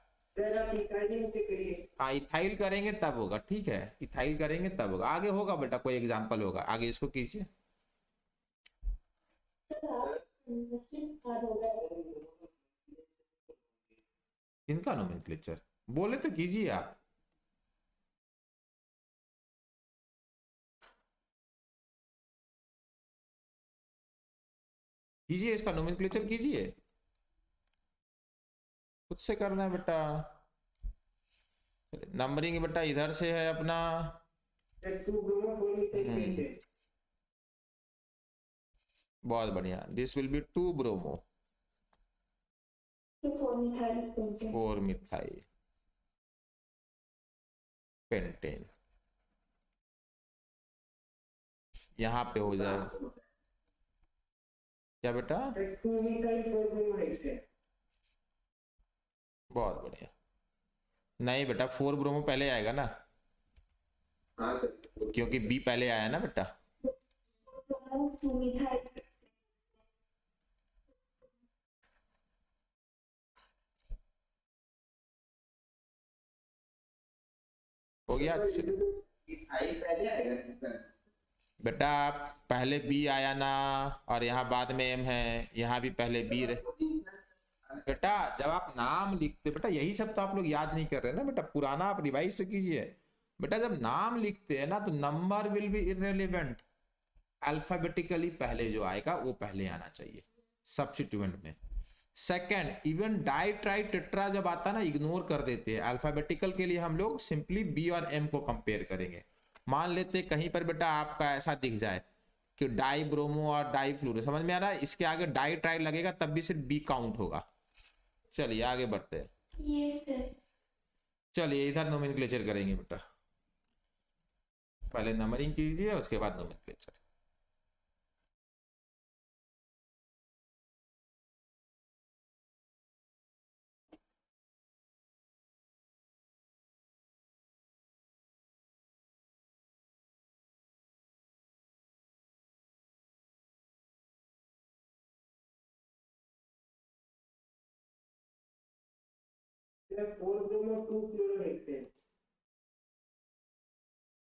हाँ इथाइल करेंगे तब होगा, ठीक है, इथाइल करेंगे तब होगा। आगे होगा बेटा, कोई एग्जांपल होगा आगे, इसको कीजिए। इनका नोमेनक्लेचर बोले तो कीजिए आप। कीजिए, इसका नोमेनक्लेचर कीजिए, खुद से करना है बेटा। नंबरिंग बेटा इधर से है अपना, बहुत बढ़िया। This will B 2 bromo 4 methyl pentane. यहाँ पे हो जाए क्या बेटा? बहुत बढ़िया। नहीं बेटा 4 ब्रोमो पहले आएगा ना, हाँ सर। क्योंकि बी पहले आया ना बेटा। हो गया इथाइल पहले आएगा बेटा, पहले बी आया ना, और यहाँ बाद में एम है, यहाँ भी पहले बी बेटा। जब आप नाम लिखते बेटा, यही सब तो आप लोग याद नहीं कर रहे ना बेटा, पुराना आप रिवाइज तो कीजिए बेटा। जब नाम लिखते हैं ना तो number will be irrelevant, alphabetically पहले जो आएगा वो पहले आना चाहिए सब्स्टिट्यूएंट में। Second, even di tri tetra जब आता ना इग्नोर कर देते हैं। अल्फाबेटिकल के लिए हम लोग सिंपली बी और एम को कंपेयर करेंगे। मान लेते कहीं पर बेटा आपका ऐसा दिख जाए कि डाई ब्रोमो और डाई फ्लोरो, समझ में आ रहा है, इसके आगे डाई ट्राई लगेगा तब भी सिर्फ बी काउंट होगा। चलिए आगे बढ़ते हैं। Yes sir. चलिए इधर नोमेनक्लेचर करेंगे बेटा, पहले नंबरिंग कीजिए उसके बाद नोमेनक्लेचर।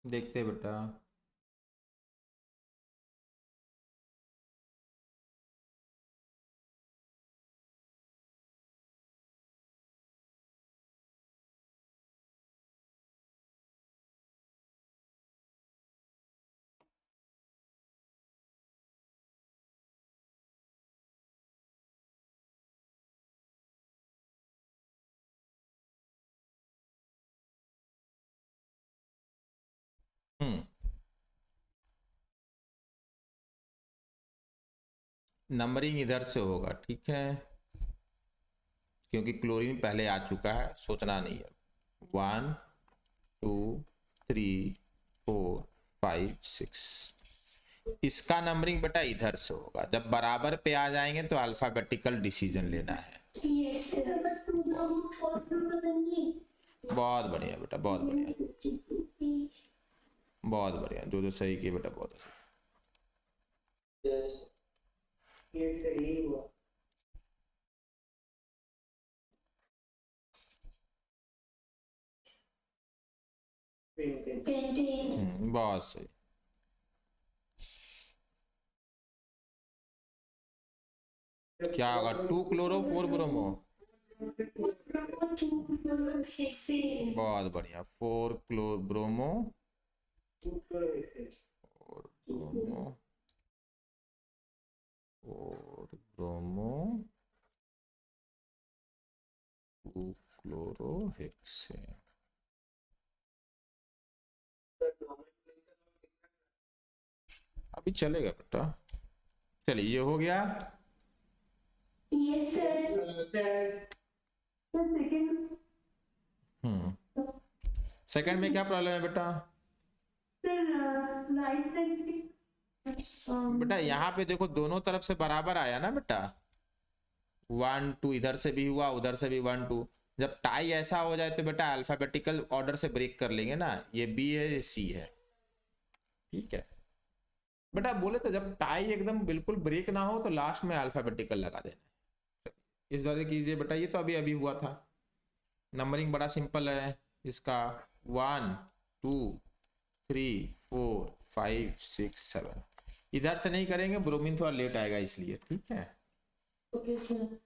देखते बेटा, नंबरिंग इधर से होगा, ठीक है, क्योंकि क्लोरीन पहले आ चुका है, सोचना नहीं है। 1 2 3 4 5 6, इसका नंबरिंग बेटा इधर से होगा। जब बराबर पे आ जाएंगे तो अल्फाबेटिकल डिसीजन लेना है। Yes sir. बहुत बढ़िया बेटा, बहुत बढ़िया, बहुत बढ़िया। जो सही किया बेटा, बहुत सही। Yes. ये सही हुआ। बहुत सही। क्या होगा? 2 क्लोरो 4 ब्रोमो। बहुत बढ़िया, 4 क्लोर ब्रोमो 4 ब्रोमो और ब्रोमो 2 क्लोरोहेक्सेन। अभी चलेगा बेटा। चलिए ये हो गया। Yes, sir. सेकंड में क्या प्रॉब्लम है बेटा? बेटा यहाँ पे देखो दोनों तरफ से बराबर आया ना बेटा, 1 2 इधर से भी हुआ उधर से भी 1 2। जब टाई ऐसा हो जाए तो बेटा अल्फाबेटिकल ऑर्डर से ब्रेक कर लेंगे ना, ये बी है ये सी है, ठीक है बेटा। बोले तो जब टाई एकदम बिल्कुल ब्रेक ना हो तो लास्ट में अल्फाबेटिकल लगा देना। इस बात कीजिए बेटा, ये तो अभी अभी हुआ था। नंबरिंग बड़ा सिंपल है इसका, 1 2 3 4 5 6 7। इधर से नहीं करेंगे, ब्रोमीन थोड़ा लेट आएगा इसलिए, ठीक है। Okay sir.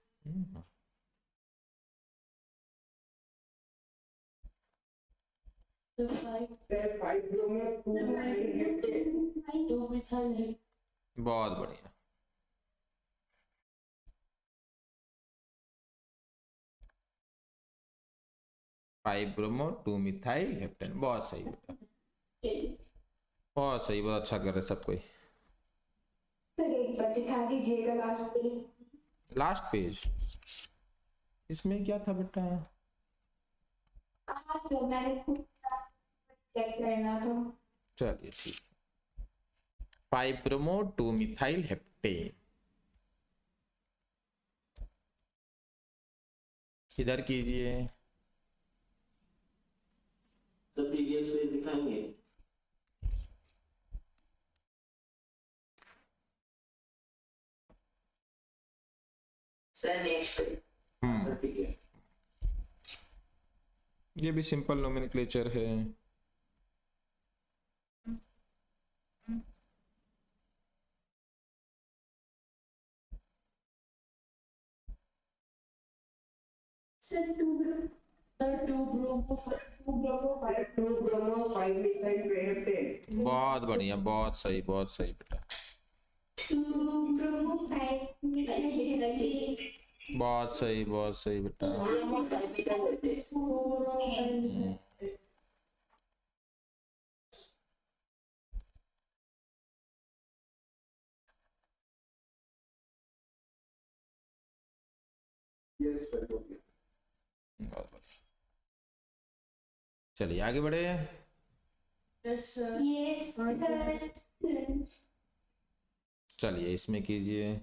तो 5 ब्रोमो 2 मिथाइल है। बहुत बढ़िया। फाइव ब्रोमो 2 मिथाइल हेप्टेन, बहुत सही बेटा, बहुत सही, बहुत अच्छा कर रहे सब कोई। सर एक बार दिखा दीजिएगा लास्ट पेज। लास्ट पेज इसमें क्या था बेटा? हाँ सर, मैंने खुद चेक करना था। चलिए ठीक। 5 ब्रोमो 2 मिथाइल हेप्टेन, इधर कीजिए। तो प्रीवियस पेज दिखाएंगे। Sir next. सर ठीक है। ये भी सिंपल नोमेनक्लेचर है। Sir 2 bromo 5 methyl heptane. बहुत बढ़िया, बहुत सही, बहुत सही बेटा, 2 ब्रोमो 5 मिथाइल हेप्टेन। बहुत सही, बहुत सही बेटा। Bromo 5 methyl heptane. Yes, sir. हो गया। बहुत बढ़िया। चलिए आगे बढ़े। Yes sir. Yes, sir. चलिए इसमें कीजिए।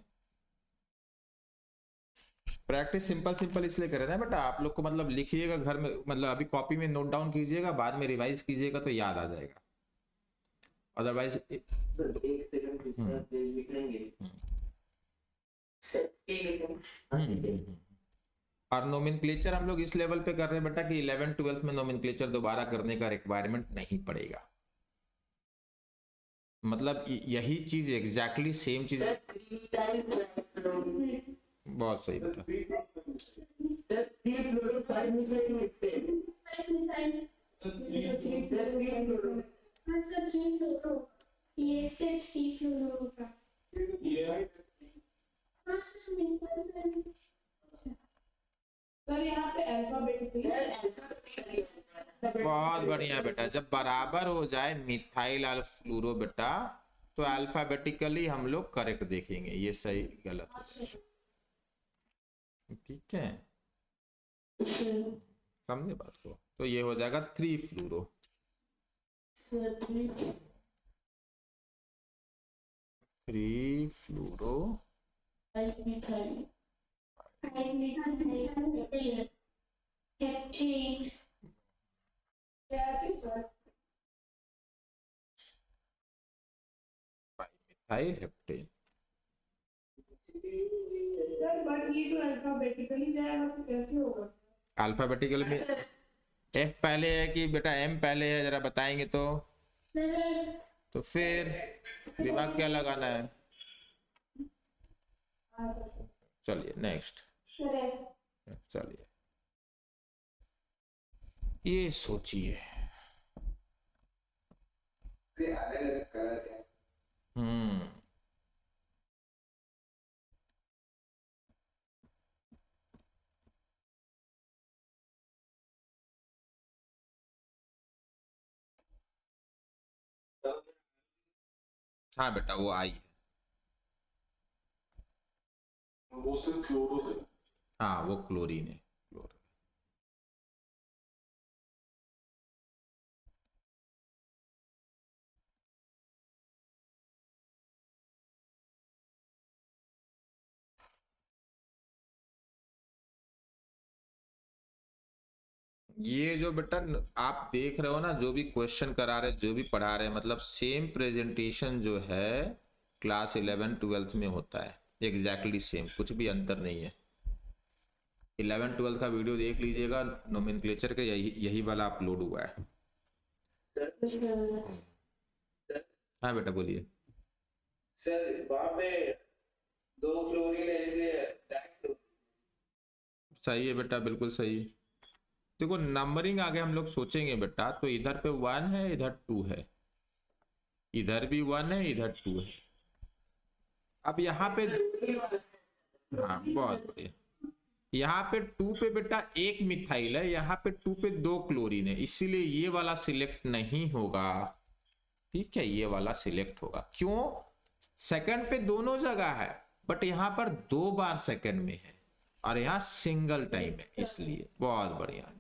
प्रैक्टिस सिंपल सिंपल इसलिए कर रहे हैं बेटा, आप लोग को मतलब लिखिएगा घर में, मतलब अभी कॉपी में नोट डाउन कीजिएगा, बाद में रिवाइज कीजिएगा तो याद आ जाएगा। अदरवाइज सर एक सेकंड दूसरा पेज दिखाएंगे। सर ठीक है। और नोमेनक्लेचर हम लोग इस लेवल पे कर रहे हैं बेटा कि 11 12 में नोमेनक्लेचर दोबारा करने का रिक्वायरमेंट नहीं पड़ेगा। मतलब यही चीज एग्जैक्टली सेम चीज। सर 3 टाइम्स बहुत सही बेटा। 3 फ्लोरो 5 मिथाइल हेप्टेन। सर 3 फ्लोरो। ये सर 3 फ्लोरो होगा। हाँ सर बिल्कुल। सर यहाँ पे अल्फाबेटिकली बहुत बढ़िया बेटा, जब बराबर हो जाए मिथाइल और फ्लूरो बेटा तो अल्फाबेटिकली हम लोग करेक्ट देखेंगे, ये सही गलत, ठीक है, समझे बात को। तो ये हो जाएगा 3 fluoro. Sir 3 fluoro 5 methyl 5 methyl heptane. कैसे sir? Methyl heptane. Sir but ये तो अल्फाबेटिकली जाएगा तो कैसे होगा? अल्फाबेटिकल में एफ पहले है कि बेटा एम पहले है, जरा बताएंगे तो फिर दिमाग क्या लगाना है। चलिए नेक्स्ट। चलिए ये सोचिए। अलग अलग कलर है। हाँ बेटा वो आई है। वो सिर्फ क्लोरो है। हाँ वो क्लोरीन है, क्लोर। ये जो बेटा आप देख रहे हो ना, जो भी क्वेश्चन करा रहे, जो भी पढ़ा रहे, मतलब सेम प्रेजेंटेशन जो है क्लास 11-12 में होता है, एग्जैक्टली सेम, कुछ भी अंतर नहीं है। 11-12 का वीडियो देख लीजिएगा, नोमेनक्लेचर के यही वाला अपलोड हुआ है। हाँ बेटा बोलिए। सर वहाँ पे 2 क्लोरीन ऐसे सही है बेटा, बिल्कुल सही। देखो नंबरिंग आगे हम लोग सोचेंगे बेटा, तो इधर पे 1 है, इधर 2 है, इधर भी 1 है, इधर 2 है। अब यहाँ पे हाँ बहुत बढ़िया, यहाँ पे 2 पे बेटा 1 मिथाइल है, यहाँ पे 2 पे 2 क्लोरीन है, इसीलिए ये वाला सिलेक्ट नहीं होगा। ठीक है, ये वाला सिलेक्ट होगा। क्यों? सेकंड पे दोनों जगह है, बट यहाँ पर 2 बार सेकंड में है और यहाँ सिंगल टाइम है, इसलिए। बहुत बढ़िया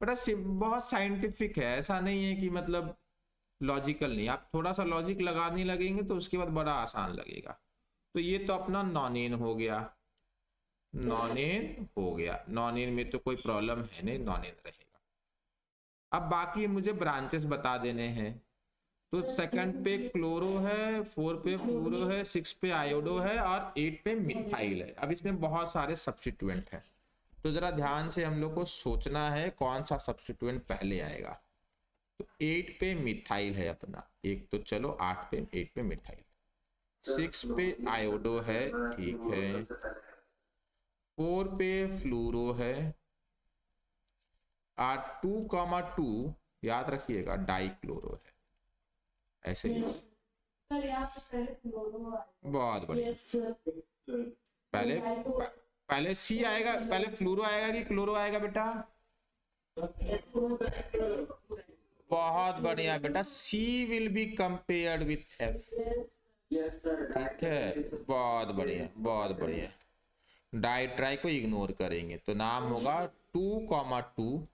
बेटा, बहुत साइंटिफिक है, ऐसा नहीं है कि मतलब लॉजिकल नहीं। आप थोड़ा सा लॉजिक लगाने लगेंगे तो उसके बाद बड़ा आसान लगेगा। तो ये तो अपना नॉनेन हो गया, नॉनेन हो गया, नॉनेन में तो कोई प्रॉब्लम है नहीं, नॉनेन रहेगा। अब बाकी मुझे ब्रांचेस बता देने हैं। तो सेकंड पे क्लोरो है, 4 पे फ्लोरो है, 6 पे आयोडो है और 8 पे मिथाइल है। अब इसमें बहुत सारे सब्स्टिट्यूएंट हैं, तो जरा ध्यान से हम लोग को सोचना है कौन सा सब्स्टिट्यूएंट पहले आएगा। तो 8 पे मिथाइल है अपना, एक तो चलो 8 पे मिथाइल, 6 पे आयोडो है, ठीक है, 4 पे फ्लूरो है, 2,2 याद रखिएगा डाइक्लोरो है, ऐसे ही। सर यहाँ पे पहले क्लोरो आएगा। बहुत बढ़िया। पहले सी आएगा, पहले फ्लूरो आएगा कि क्लोरो आएगा बेटा? बहुत बढ़िया बेटा, C will be compared with F. ठीक है, बहुत बढ़िया, बहुत बढ़िया। डाइट्राई को इग्नोर करेंगे तो नाम होगा 2,2।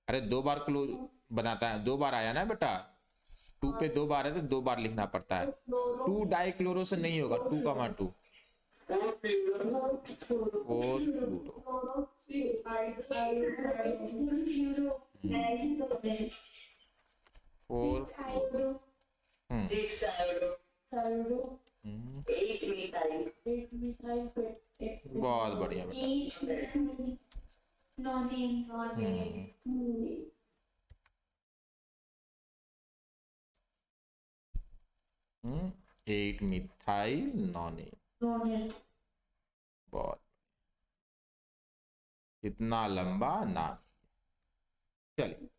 अरे 2 बार क्लोज बनाता है, 2 बार आया ना बेटा, 2 पे 2 बार है तो 2 बार लिखना पड़ता है। 2 डाइक्लोरो से नहीं होगा, 2,2 4 फ्लूरो। बहुत बढ़िया बेटा। हम्म 8 मिथाइल नॉनेन। बहुत इतना लंबा नाम। चलिए,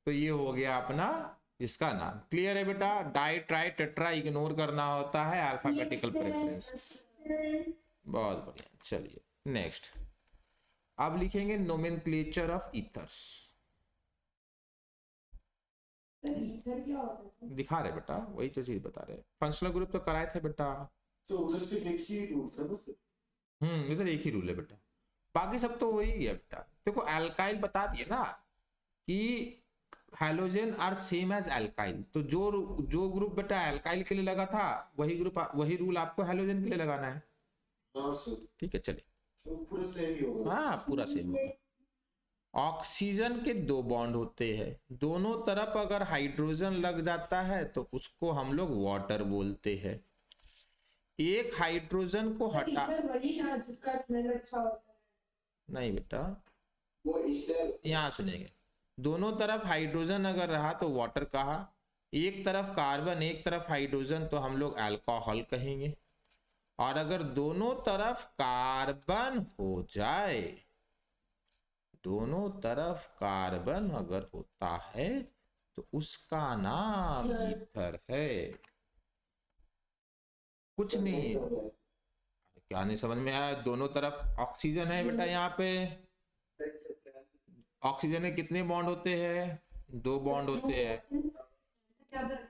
तो ये हो गया अपना इसका नाम। क्लियर है बेटा? डाई ट्राई टेट्रा इग्नोर करना होता है अल्फाबेटिकल प्रेफरेंस। बहुत बढ़िया। चलिए नेक्स्ट, अब लिखेंगे नोमेनक्लेचर ऑफ ईथर्स। ईथर क्या होता है? दिखा रहे बेटा, वही तो चीज बता रहे। फंक्शनल ग्रुप तो कराए थे बेटा। तो उधर से देखिए रूल था बस। इधर एक ही रूल है बेटा, बाकी सब तो वही है बेटा। देखो एल्काइल बता दिए ना कि halogen are same as alkyl, तो जो ग्रुप बेटा एल्काइल के लिए लगा था वही रूल आपको हैलोजन के लिए लगाना है। हाँ सर, ठीक है, चलिए। तो पूरा सेम ही होगा। हाँ पूरा सेम होगा। ऑक्सीजन के 2 बॉन्ड होते हैं, दोनों तरफ अगर हाइड्रोजन लग जाता है तो उसको हम लोग वाटर बोलते हैं। एक हाइड्रोजन को हटा, ईथर वही ना जिसका स्मेल अच्छा होता है। नहीं बेटा, वो ईस्टर यहाँ सुनेंगे। दोनों तरफ हाइड्रोजन अगर रहा तो वाटर कहा, एक तरफ कार्बन एक तरफ हाइड्रोजन तो हम लोग अल्कोहल कहेंगे। और अगर दोनों तरफ कार्बन हो जाए, दोनों तरफ कार्बन अगर होता है तो उसका नाम ईथर है। कुछ नहीं, क्या नहीं समझ में आया? दोनों तरफ ऑक्सीजन है बेटा, यहाँ पे ऑक्सीजन में कितने बॉन्ड होते हैं? 2 बॉन्ड होते हैं।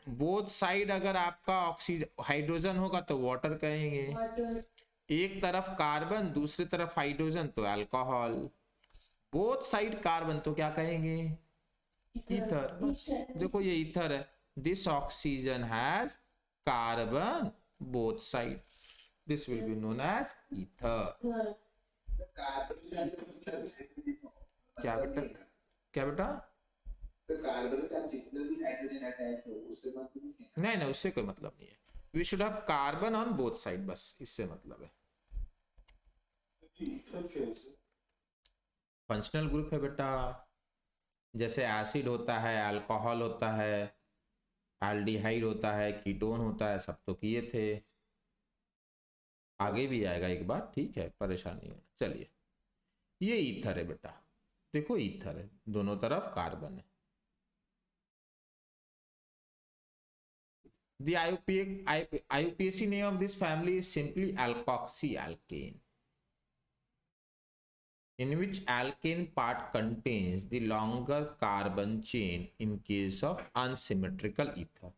बोथ साइड अगर आपका ऑक्सीजन हाइड्रोजन होगा तो वाटर कहेंगे, वाटर एक तरफ कार्बन दूसरी तरफ हाइड्रोजन तो अल्कोहल, बोथ साइड कार्बन तो क्या कहेंगे, ईथर। बस देखो ये ईथर है, this oxygen has carbon both side, this will be known as ether. Carbon से क्या बेटा, क्या बेटा? तो कार्बन के साथ जितना भी हाइड्रोजन अटैच हो उससे मतलब नहीं है। नहीं नहीं, उससे कोई मतलब नहीं है। We should have carbon on both side, बस इससे मतलब है। फंक्शनल ग्रुप है बेटा, जैसे एसिड होता है, अल्कोहल होता है, एल्डिहाइड होता है, कीटोन होता है, सब तो किए थे, आगे भी आएगा एक बार, ठीक है, परेशान नहीं होना। चलिए ये ईथर है बेटा, देखो ईथर है, दोनों तरफ कार्बन है। The IUPAC name of this family is simply alkoxyalkane, in which alkane part contains the longer carbon chain in case of unsymmetrical ether.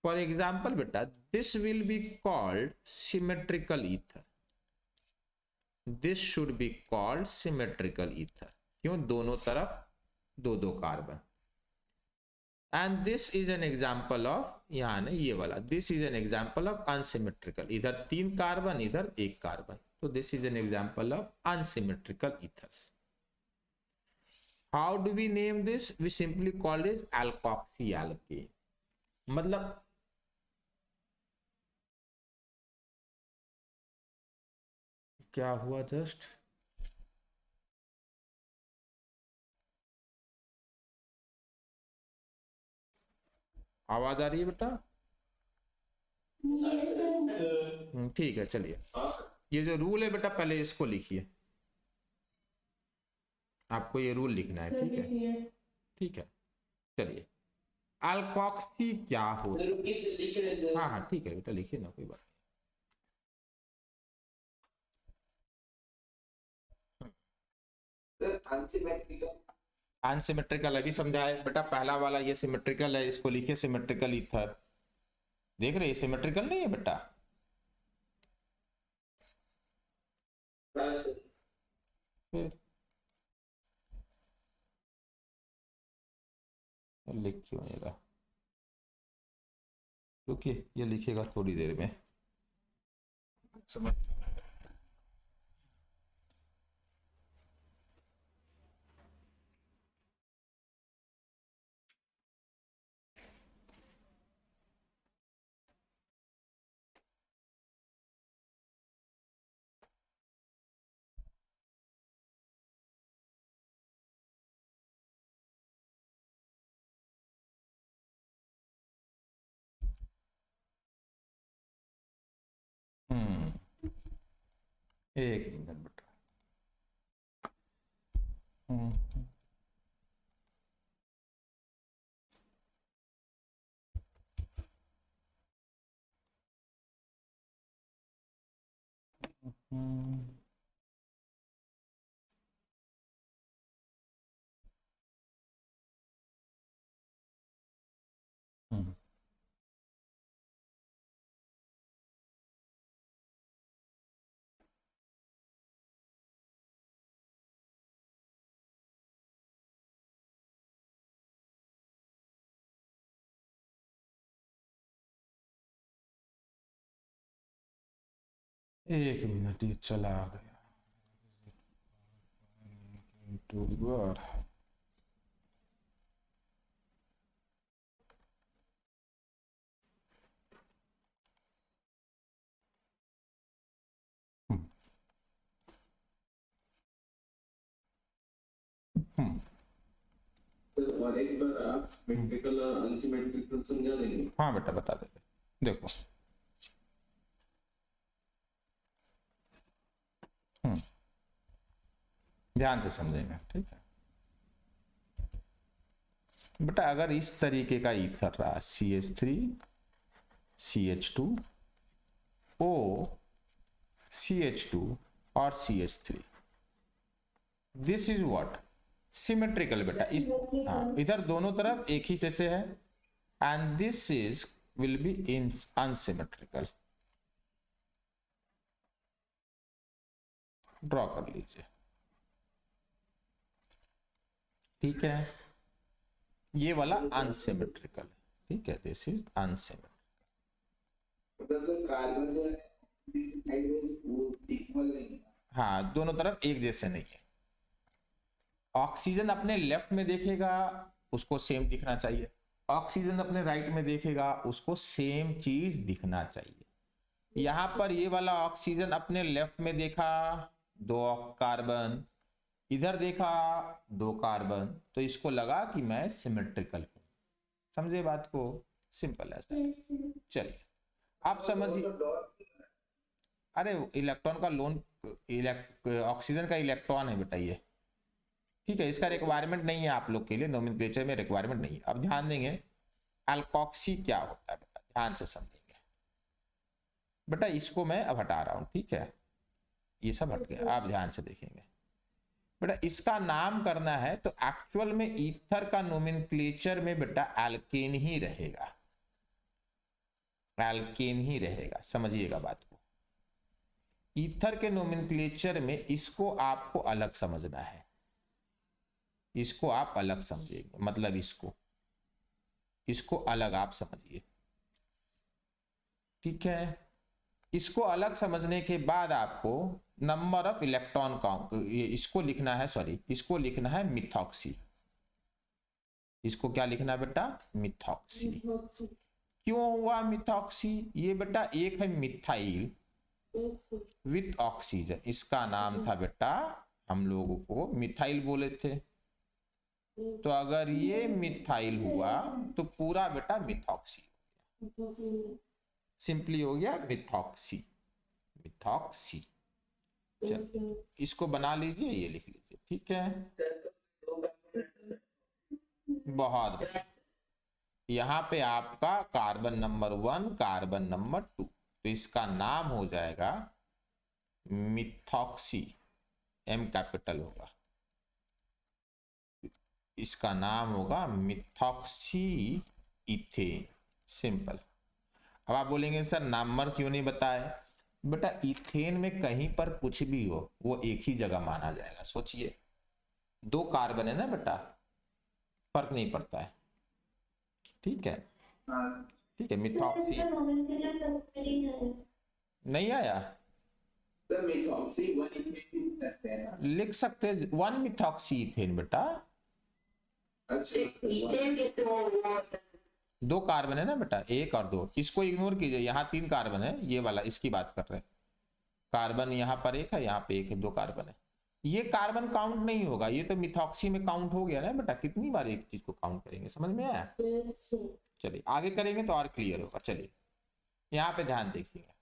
For example, beta, this will be called symmetrical ether. This should be called symmetrical ether. क्यों? दोनों तरफ दो दो carbon. And this is an example of, यहाँ ना ये वाला, this is an example of unsymmetrical, इधर 3 कार्बन इधर 1 कार्बन, तो this is an example of unsymmetrical ethers. How do we name this? We simply call it alkoxyalkane. मतलब क्या हुआ जस्ट? आवाज आ रही है बेटा? Yes, sir. ठीक है, चलिए ये जो रूल है बेटा पहले इसको लिखिए, आपको ये रूल लिखना है, ठीक है, ठीक है। चलिए अल्कोक्सी क्या होता है? लिख रहे सर। हाँ हाँ ठीक है बेटा, लिखिए ना, कोई बात सर अनसिमेट्रिकल, अनसिमेट्रिकल अभी समझाए बेटा, पहला वाला ये सिमेट्रिकल है, इसको लिखिए सिमेट्रिकल ईथर। देख रहे सिमेट्रिकल नहीं है बेटा, हाँ सर। फिर लिख क्यों नहीं रहा? रुकिए, ये लिखेगा थोड़ी देर में। समझ एक मिनट बेटा। एक मिनट, ये चला गया। यूट्यूबर और एक बार आप सिमेट्रिकल और अनसिमेट्रिकल समझा देंगे? हाँ बेटा बता देते, देखो ध्यान से समझेंगे, ठीक है बेटा। अगर इस तरीके का ईथर रहा CH3 CH2 O CH2 और CH3, this is what symmetrical बेटा। इस हाँ, इधर दोनों तरफ एक ही जैसे है, and this is will be in unsymmetrical. Draw कर लीजिए, ठीक है, ये वाला अनसिमेट्रिकल है, ठीक है, दिस इज अनसिमेट्रिकल। मतलब सर कार्बन जो है साइडवेज वो इक्वल नहीं है। हाँ, दोनों तरफ एक जैसे नहीं है। ऑक्सीजन अपने लेफ्ट में देखेगा उसको सेम दिखना चाहिए, ऑक्सीजन अपने राइट में देखेगा उसको सेम चीज दिखना चाहिए। यहां पर ये वाला ऑक्सीजन अपने लेफ्ट में देखा 2 कार्बन, इधर देखा 2 कार्बन, तो इसको लगा कि मैं सिमेट्रिकल हूं। समझे बात को? सिंपल है। Yes, sir. चलिए आप समझिए। अरे इलेक्ट्रॉन का लोन, ऑक्सीजन का इलेक्ट्रॉन है बेटा ये, ठीक है, इसका रिक्वायरमेंट नहीं है आप लोग के लिए, नोमेनक्लेचर में रिक्वायरमेंट नहीं है। अब ध्यान देंगे अल्कोक्सी क्या होता है बेटा, ध्यान से समझेंगे बेटा। इसको मैं अब हटा रहा हूं, ठीक है, ये सब हट गया, आप ध्यान से देखेंगे बेटा। इसका नाम करना है तो एक्चुअल में ईथर का नोमेनक्लेचर में बेटा एल्केन ही रहेगा, एल्केन ही रहेगा, समझिएगा बात को। ईथर के नोमेनक्लेचर में इसको आपको अलग समझना है, इसको आप अलग समझिएगा, मतलब इसको अलग आप समझिए, ठीक है। इसको अलग समझने के बाद आपको नंबर ऑफ इलेक्ट्रॉन काउंट, इसको लिखना है, सॉरी, इसको लिखना है मिथॉक्सी। इसको क्या लिखना है बेटा? मिथॉक्सी। क्यों हुआ मिथॉक्सी? ये बेटा एक है मिथाइल विथ ऑक्सीजन, इसका नाम था बेटा, हम लोगों को मिथाइल बोले थे, तो अगर ये मिथाइल हुआ तो पूरा बेटा मिथॉक्सी, सिंपली हो गया मिथॉक्सी, मिथॉक्सी। चल इसको बना लीजिए, ये लिख लीजिए, ठीक है, बहुत बढ़िया। यहाँ पे आपका कार्बन नंबर 1, कार्बन नंबर 2, तो इसका नाम हो जाएगा मिथॉक्सी, एम कैपिटल होगा, इसका नाम होगा मिथॉक्सी इथेन, सिंपल। अब आप बोलेंगे सर नंबर क्यों नहीं बताए? बेटा इथेन में कहीं पर कुछ भी हो वो एक ही जगह माना जाएगा। सोचिए 2 कार्बन है ना बेटा, फर्क नहीं पड़ता है, ठीक है, ठीक है। मिथॉक्सी नहीं आया, सर मिथॉक्सी 1 लिख सकते हैं, लिख सकते 1 मिथॉक्सी इथेन बेटा। अच्छा 2 कार्बन है ना बेटा, 1 और 2, इसको इग्नोर कीजिए, यहाँ 3 कार्बन है, ये वाला इसकी बात कर रहे हैं। कार्बन यहाँ पर 1 है, यहाँ पे 1 है, 2 कार्बन है, ये कार्बन काउंट नहीं होगा, ये तो मिथॉक्सी में काउंट हो गया ना बेटा। कितनी बार एक चीज को काउंट करेंगे, समझ में आया? चलिए आगे करेंगे तो और क्लियर होगा। चलिए यहाँ पे ध्यान देखिएगा,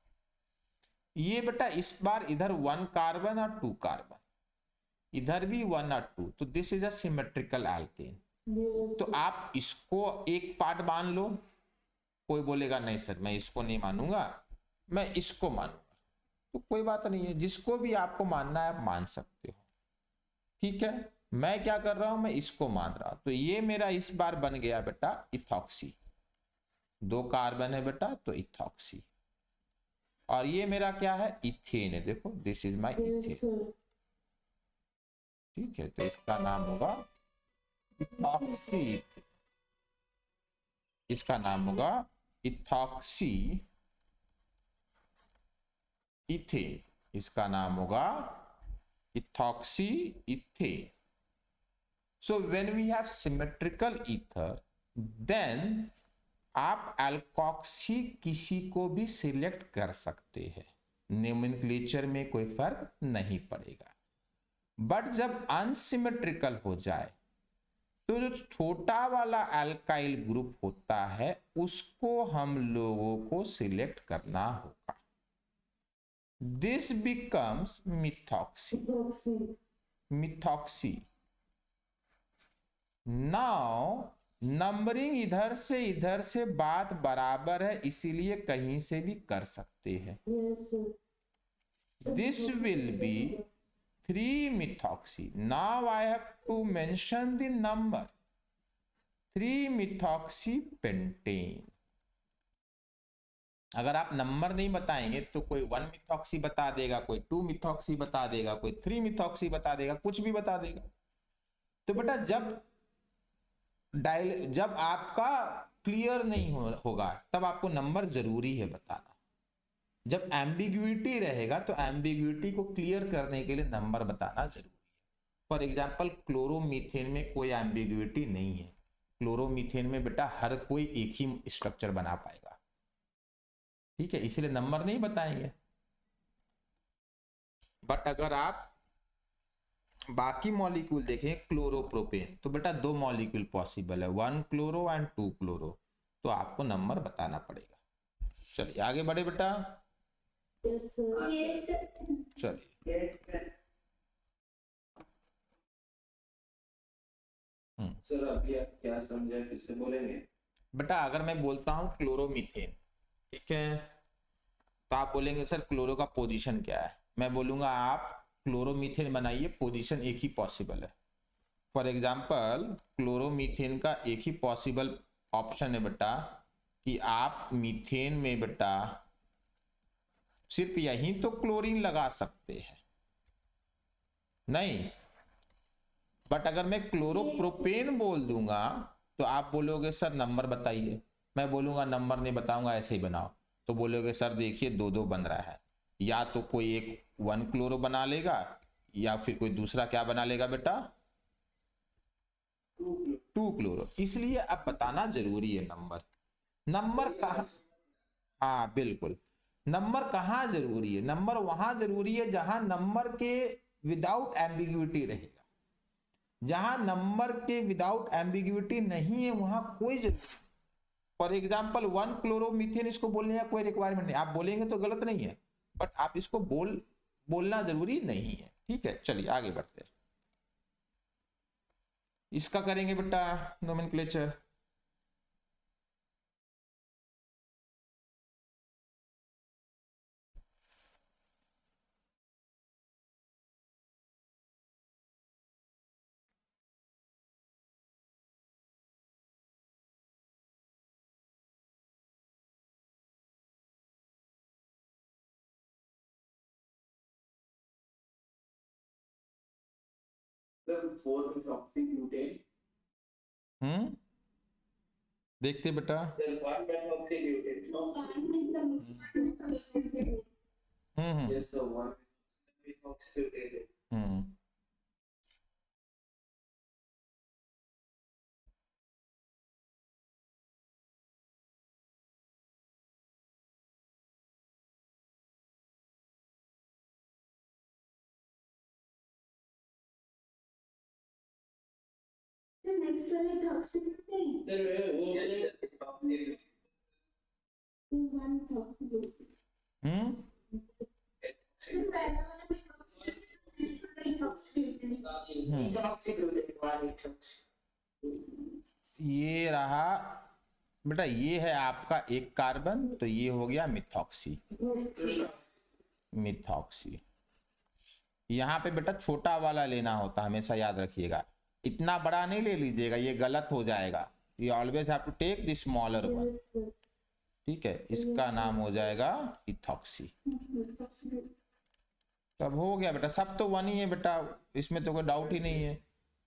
ये बेटा इस बार इधर 1 कार्बन और 2 कार्बन, इधर भी 1 और 2, तो this is a symmetrical alkane. तो आप इसको एक पार्ट मान लो, कोई बोलेगा नहीं सर मैं इसको नहीं मानूंगा, मैं इसको मानूंगा, तो कोई बात नहीं है, जिसको भी आपको मानना है आप मान सकते हो, ठीक है। मैं क्या कर रहा हूं, मैं इसको मान रहा हूं, तो ये मेरा इस बार बन गया बेटा इथॉक्सी, 2 कार्बन है बेटा तो इथॉक्सी, और ये मेरा क्या है? इथेन है, देखो दिस इज माई इथेन, ठीक है, तो इसका नाम होगा इथॉक्सी, इसका नाम होगा इथॉक्सी इथेन, इसका नाम होगा ethoxy ethane. So when we have symmetrical ether then आप एल्कोक्सी किसी को भी सिलेक्ट कर सकते हैं, नोमेनक्लेचर में कोई फर्क नहीं पड़ेगा। बट जब अनसिमेट्रिकल हो जाए तो जो छोटा वाला अल्काइल ग्रुप होता है उसको हम लोगों को सिलेक्ट करना होगा, this becomes methoxy, methoxy. Now numbering इधर से बात बराबर है, इसीलिए कहीं से भी कर सकते हैं। This will B 3 methoxy. Now I have to mention the number 3-मिथॉक्सीपेंटेन। अगर आप नंबर नहीं बताएंगे तो कोई 1-मिथॉक्सी बता देगा, कोई 2-मिथॉक्सी बता देगा, कोई 3-मिथॉक्सी बता देगा, कुछ भी बता देगा। तो बेटा जब आपका क्लियर नहीं होगा तब आपको नंबर जरूरी है बताना। जब एम्बिग्युइटी रहेगा तो एम्बिग्युइटी को क्लियर करने के लिए नंबर बताना जरूरी है। फॉर एग्जाम्पल क्लोरोमीथेन में कोई एम्बिग्युइटी नहीं है। क्लोरोमीथेन में बेटा हर कोई एक ही स्ट्रक्चर बना पाएगा, ठीक है, इसलिए नंबर नहीं बताएंगे। बट अगर आप बाकी मॉलिक्यूल देखें, क्लोरोप्रोपेन, तो बेटा 2 मॉलिक्यूल पॉसिबल है, 1 क्लोरो एंड 2 क्लोरो, तो आपको नंबर बताना पड़ेगा। चलिए आगे बढ़े बेटा, Yes, sir. चलिए। सर अभी आप क्या समझे, फिर से बोलेंगे? बेटा अगर मैं बोलता हूं क्लोरोमीथेन, ठीक है, तो आप बोलेंगे सर क्लोरो का पोजीशन क्या है। मैं बोलूंगा आप क्लोरोमीथेन बनाइए, पोजीशन एक ही पॉसिबल है। फॉर एग्जांपल क्लोरोमीथेन का एक ही पॉसिबल ऑप्शन है बेटा कि आप मीथेन में बेटा सिर्फ यहीं तो क्लोरीन लगा सकते हैं, नहीं। बट अगर मैं क्लोरोप्रोपेन बोल दूंगा तो आप बोलोगे सर नंबर बताइए। मैं बोलूंगा नंबर नहीं बताऊंगा, ऐसे ही बनाओ, तो बोलोगे सर देखिए 2-2 बन रहा है, या तो कोई एक 1 क्लोरो बना लेगा या फिर कोई दूसरा क्या बना लेगा बेटा 2 क्लोरो। इसलिए अब बताना जरूरी है नंबर कहाँ, हाँ बिल्कुल, नंबर कहाँ जरूरी है। नंबर वहां जरूरी है जहां नंबर के विदाउट एम्बिग्युइटी रहेगा। जहां नंबर के विदाउट एम्बिग्युइटी नहीं है वहां कोई जरूरत नहीं। फॉर एग्जाम्पल 1 क्लोरोमीथेन, इसको बोलने का कोई रिक्वायरमेंट नहीं, आप बोलेंगे तो गलत नहीं है, बट आप इसको बोलना जरूरी नहीं है, ठीक है। चलिए आगे बढ़ते हैं, इसका करेंगे बेटा नोमेनक्लेचर। The 4-methoxybutane. देखते बेटा, sir 1-methoxybutane। Hmm Yes, sir, 1-methoxybutane। Hmm The next one is toxicity. Sir वो Yes, methoxybutane. 1 toxicity. So पहला वाला भी toxicity. ये रहा बेटा, ये है आपका एक कार्बन, तो ये हो गया मिथॉक्सी। यहाँ पे बेटा छोटा वाला लेना होता, हमेशा याद रखिएगा, इतना बड़ा नहीं ले लीजिएगा, ये गलत हो जाएगा। You always have to take the smaller one, ठीक है। इसका नाम हो जाएगा इथॉक्सी। तब हो गया बेटा, सब तो 1 ही है बेटा, इसमें तो कोई डाउट ही नहीं है।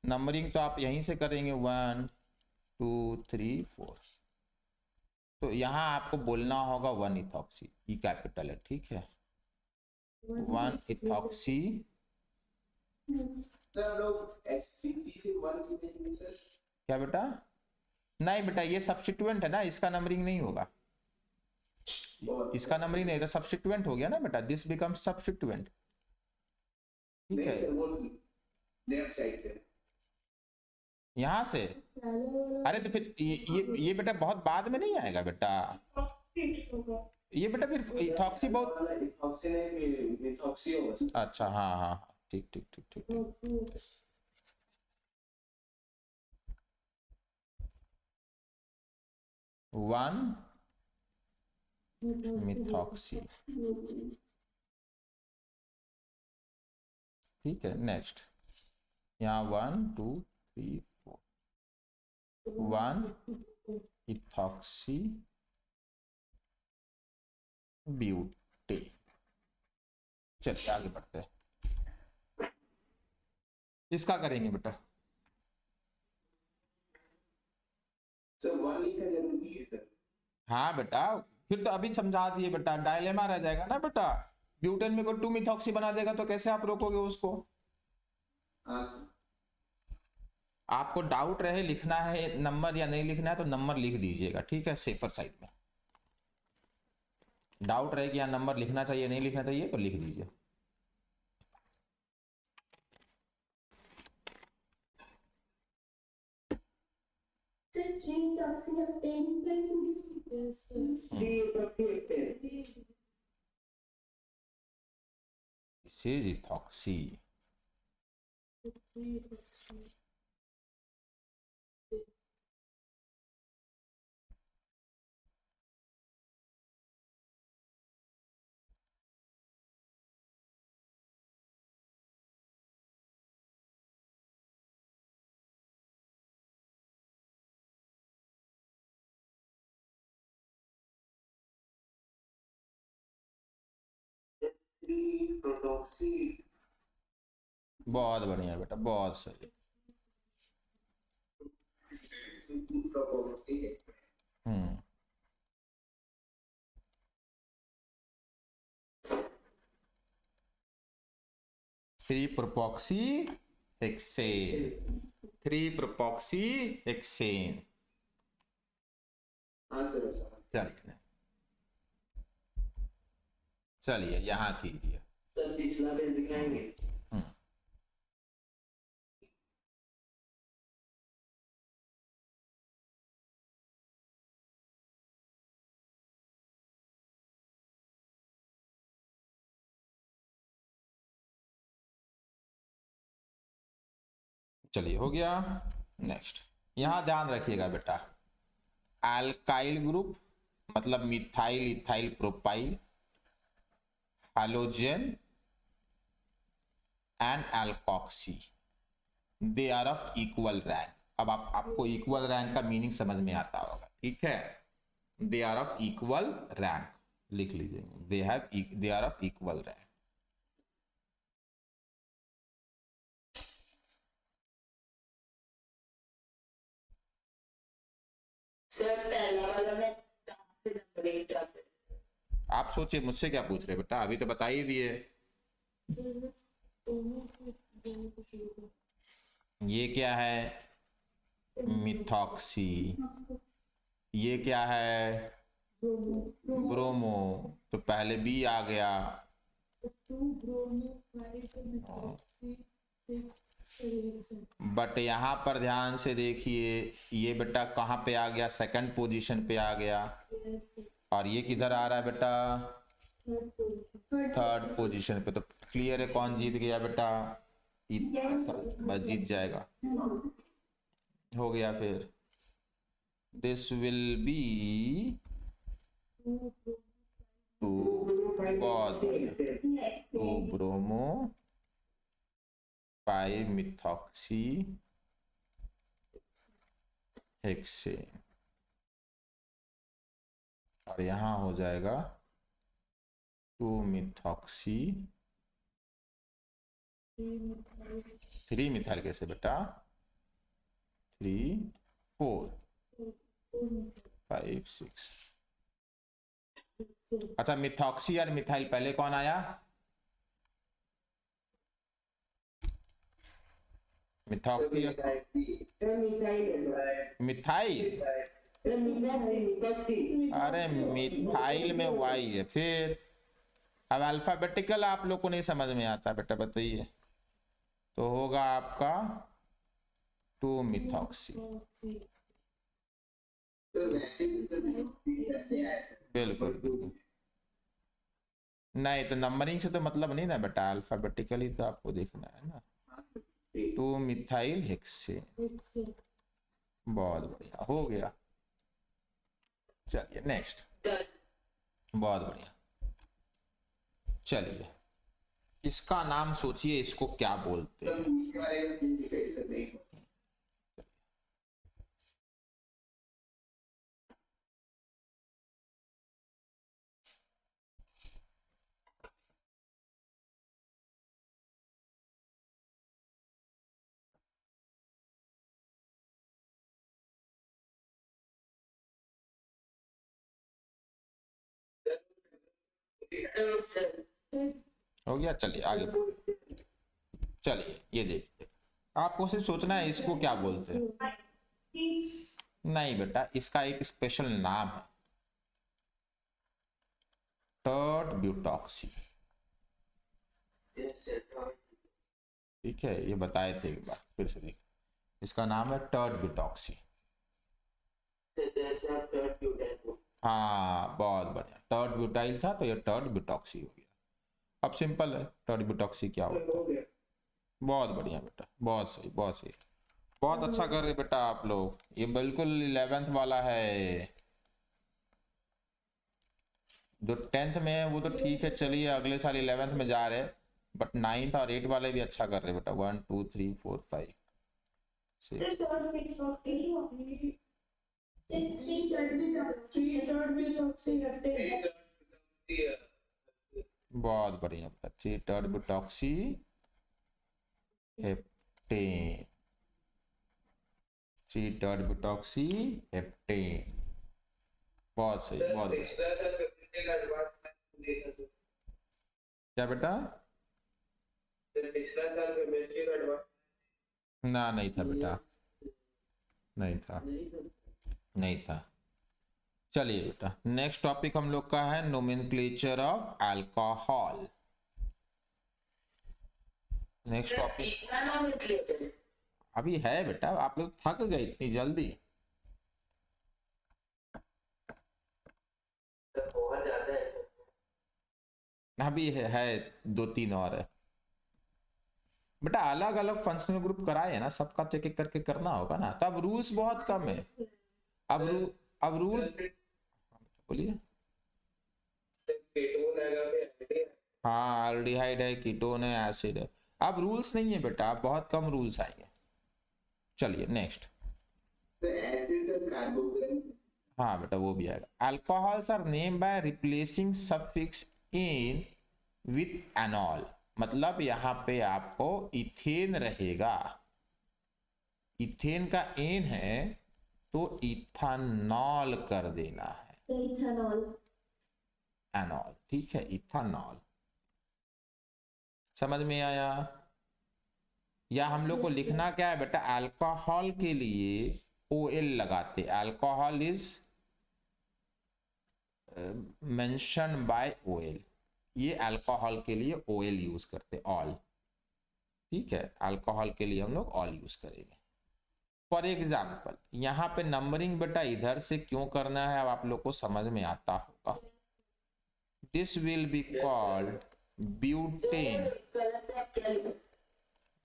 नंबरिंग तो आप यहीं से करेंगे 1 2 3 4, तो यहाँ आपको बोलना होगा 1 इथॉक्सी, ई कैपिटल है, ठीक है। 1 इथॉक्सी। सर हम लोग H3C से 1 लिखेंगे सर। क्या बेटा? नहीं बेटा, ये सब्स्टिट्यूएंट है ना, इसका नंबरिंग नहीं होगा, इसका नंबरिंग नहीं, तो सब्स्टिट्यूएंट हो गया ना बेटा, दिस बिकम्स सब्स्टिट्यूएंट, ठीक नहीं है। सर, वो लेफ्ट साइड से। यहाँ से, अरे तो फिर ये बेटा बहुत बाद में नहीं आएगा बेटा, ये बेटा फिर इथॉक्सी बहुत, इथॉक्सी नहीं, मिथॉक्सी होगा। अच्छा हाँ हाँ हाँ, ठीक ठीक ठीक ठीक ठीक। 1 मिथॉक्सी, ठीक है। नेक्स्ट यहाँ 1 2 3 4, 1 इथॉक्सी ब्यूटेन। चलिए आगे बढ़ते हैं। इसका करेंगे बेटा। सर 1 लिखना जरूरी है सर। हाँ बेटा, फिर तो अभी समझा दिए बेटा, डायलेमा रह जाएगा ना बेटा। ब्यूटेन में को 2 मिथॉक्सी बना देगा तो कैसे आप रोकोगे उसको। हाँ सर। आपको डाउट रहे लिखना है नंबर या नहीं लिखना है तो नंबर लिख दीजिएगा, ठीक है, सेफर साइड में। डाउट रहे कि यहाँ नंबर लिखना चाहिए नहीं लिखना चाहिए तो लिख दीजिए। Sir, 3 toxin obtained by Yes, sir. 3 this is ethoxy. Propoxy. बहुत बढ़िया बेटा, बहुत सही। Propoxy. Hmm, three propoxy hexane, 3 propoxy hexane. हाँ सर। चलिए चलिए यहाँ कीजिए। सर पिछला पेज दिखाएंगे। चलिए हो गया। नेक्स्ट यहाँ ध्यान रखिएगा बेटा, एल्काइल ग्रुप मतलब methyl ethyl propyl halogen and alkoxy, they are of equal rank. अब आपको इक्वल रैंक का मीनिंग समझ में आता होगा, ठीक है। They are of equal rank लिख लीजिए, they are of equal rank. Sir पहला वाला में कहाँ से नंबरिंग स्टार्ट करें? आप सोचिए मुझसे क्या पूछ रहे बेटा, अभी तो बता ही दिए। ये क्या है मिथॉक्सी, ये क्या है ब्रोमो, तो पहले बी आ गया। 2 bromo 5 methoxy 6 बट यहाँ पर ध्यान से देखिए, ये बेटा कहाँ पे आ गया, सेकंड पोजीशन पे आ गया। और ये किधर आ रहा है बेटा, थर्ड पोजीशन पे। तो क्लियर है कौन जीत गया बेटा, बस जीत जाएगा, हो गया। फिर दिस विल बी 2, बहुत 2 ब्रोमो 5 मिथॉक्सी हेक्सेन। और यहाँ हो जाएगा 2 मिथॉक्सी 3 मिथाइल कैसे बेटा, 3 4 5 6। अच्छा मिथॉक्सी और मिथाइल पहले कौन आया, मिथॉक्सी मिथाइल, अरे मिथाइल में वाई है। फिर अब अल्फाबेटिकल आप लोग को नहीं समझ में आता बेटा, बताइए, तो होगा आपका 2 मिथॉक्सी। बिल्कुल बिल्कुल, नहीं तो नंबरिंग से तो मतलब नहीं ना बेटा, अल्फाबेटिकली तो आपको देखना है ना। 2 मिथाइल हेक्सेन, बहुत बढ़िया, हो गया। चलिए नेक्स्ट, बहुत बढ़िया। चलिए इसका नाम सोचिए, इसको क्या बोलते हैं। हो गया। चलिए आगे बढ़ो। चलिए ये देखिए, आपको सिर्फ सोचना है इसको क्या बोलते हैं। नहीं बेटा, इसका एक स्पेशल नाम है, टर्ड ब्यूटॉक्सी। ठीक है, ये बताए थे एक बार, फिर से देखिए, इसका नाम है टर्ड ब्यूटॉक्सी। हाँ बहुत बढ़िया, टर्ड ब्यूटाइल था तो ये टर्ड ब्यूटॉक्सी हो गया। अब सिंपल है, टर्ड ब्यूटॉक्सी क्या होता है। बहुत बढ़िया बेटा, बहुत सही, बहुत सही, बहुत अच्छा कर रहे बेटा आप लोग। ये बिल्कुल 11th वाला है, जो 10th में है वो तो ठीक है, चलिए अगले साल 11th में जा रहे, बट 9th और 8 वाले भी अच्छा कर रहे बेटा। 1 2 3 4 5 6। बहुत बढ़िया बेटा, 3 टर्ड ब्यूटॉक्सी हेप्टेन, 3 टर्ड ब्यूटॉक्सी हेप्टेन। बहुत सही, बहुत बढ़िया। क्या बेटा? ना नहीं था बेटा, नहीं था, नहीं था। चलिए बेटा, नेक्स्ट टॉपिक हम लोग का है nomenclature of alcohol. Next topic अभी है बेटा, आप लोग थक गए इतनी जल्दी। अभी है 2-3 और है बेटा। अलग अलग फंक्शनल ग्रुप कराए है ना, सबका तो एक एक करके करना होगा ना, तब रूल्स बहुत कम है। अब रूल बोलिए। हाँ, एल्डिहाइड है, कीटोन है, एसिड है। अब रूल्स नहीं है बेटा, बहुत कम रूल्स आएंगे। चलिए नेक्स्ट। हाँ बेटा वो भी आएगा। Alcohols are name by replacing suffix in with enol, मतलब यहाँ पे आपको इथेन रहेगा, इथेन का एन है तो इथानॉल कर देना है, एनॉल। ठीक है, इथानॉल। समझ में आया? या हम लोग को लिखना क्या है बेटा, अल्कोहल के लिए OL लगाते, alcohol is mention by OL, ये अल्कोहल के लिए OL यूज करते, ऑल। ठीक है, अल्कोहल के लिए हम लोग ऑल यूज करेंगे। फॉर एग्जाम्पल यहाँ पे नंबरिंग बेटा इधर से क्यों करना है, अब आप लोग को समझ में आता होगा। This will be called butane,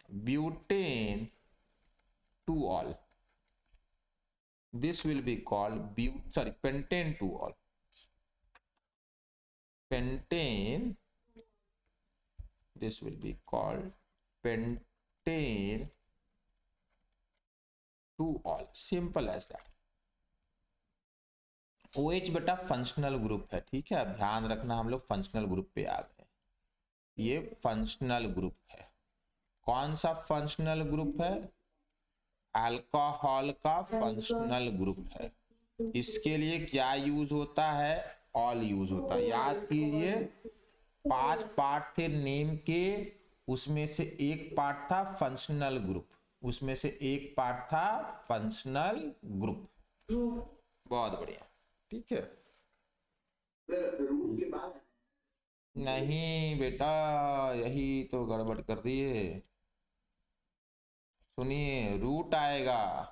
butane two all, this will be called pentane to all, pentane, this will be called pentane to all, simple as that। OH बेटा फंक्शनल ग्रुप है। ठीक है, अब ध्यान रखना, हम लोग फंक्शनल ग्रुप पे आ गए। ये फंक्शनल ग्रुप है। कौन सा फंक्शनल ग्रुप है? अल्कोहल का फंक्शनल ग्रुप है। इसके लिए क्या यूज होता है? ऑल यूज होता है। याद कीजिए 5 पार्ट थे नेम के, उसमें से एक पार्ट था फंक्शनल ग्रुप, उसमें से एक पार्ट था फंक्शनल ग्रुप। बहुत बढ़िया। ठीक है, रूट के बाद नहीं बेटा, यही तो गड़बड़ कर दिए। सुनिए, रूट आएगा,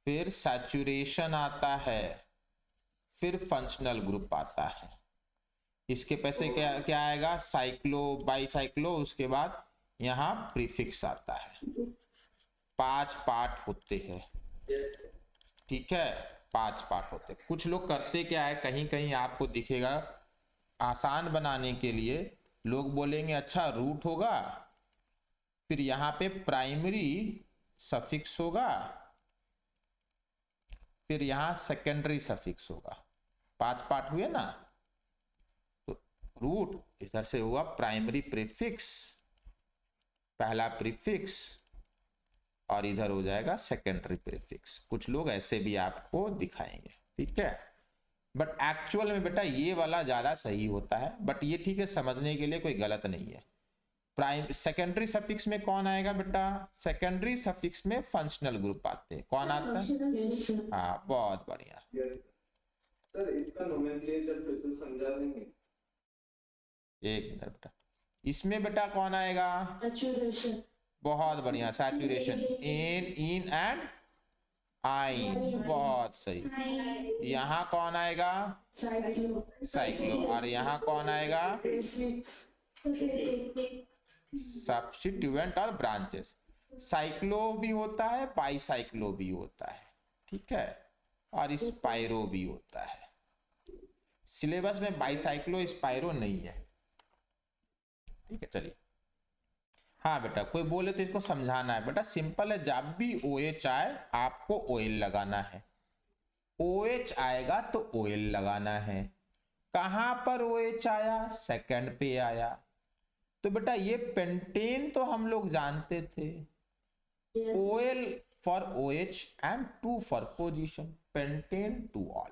फिर सैचुरेशन आता है, फिर फंक्शनल ग्रुप आता है। इसके पैसे क्या क्या आएगा? साइक्लो, बाईसाइक्लो, उसके बाद यहाँ प्रीफिक्स आता है। 5 पार्ट होते हैं। ठीक है, 5 पार्ट होते हैं। कुछ लोग करते क्या है, कहीं कहीं आपको दिखेगा, आसान बनाने के लिए लोग बोलेंगे अच्छा रूट होगा, फिर यहाँ पे प्राइमरी सफिक्स होगा, फिर यहाँ सेकेंडरी सफिक्स होगा। 5 पार्ट हुए ना, तो रूट इधर से हुआ प्राइमरी प्रीफिक्स, पहला प्रीफिक्स, और इधर हो जाएगा सेकेंडरी प्रीफिक्स। कुछ लोग ऐसे भी आपको दिखाएंगे। ठीक है, बट एक्चुअल में बेटा ये वाला ज्यादा सही होता है, बट ये ठीक है, समझने के लिए कोई गलत नहीं है। प्राइम सेकेंडरी सफिक्स में कौन आएगा बेटा? सेकेंडरी सफिक्स में फंक्शनल ग्रुप आते हैं। कौन आता है? हाँ, बहुत बढ़िया। यस सर, इसका नोमेनक्लेचर फिर से समझा देंगे? एक मिनट बेटा, इसमें बेटा कौन आएगा? बहुत बढ़िया, सैचुरेशन, इन एंड आइन, बहुत सही। यहाँ कौन आएगा? साइक्लो। और यहाँ कौन आएगा? सब्स्टिट्यूएंट और ब्रांचेस। साइक्लो भी होता है, बाईसाइक्लो भी होता है, ठीक है, और स्पाइरो भी होता है। सिलेबस में बाईसाइक्लो स्पाइरो नहीं है, ठीक है। चलिए, हाँ बेटा, कोई बोले तो इसको समझाना है बेटा। सिंपल है, जब भी OH आए आपको OL लगाना है। OH आएगा तो OL लगाना है। कहां पर OH आया? सेकंड पे आया। तो बेटा ये पेंटेन तो हम लोग जानते थे, OL for OH and 2 for position, pentane 2 all.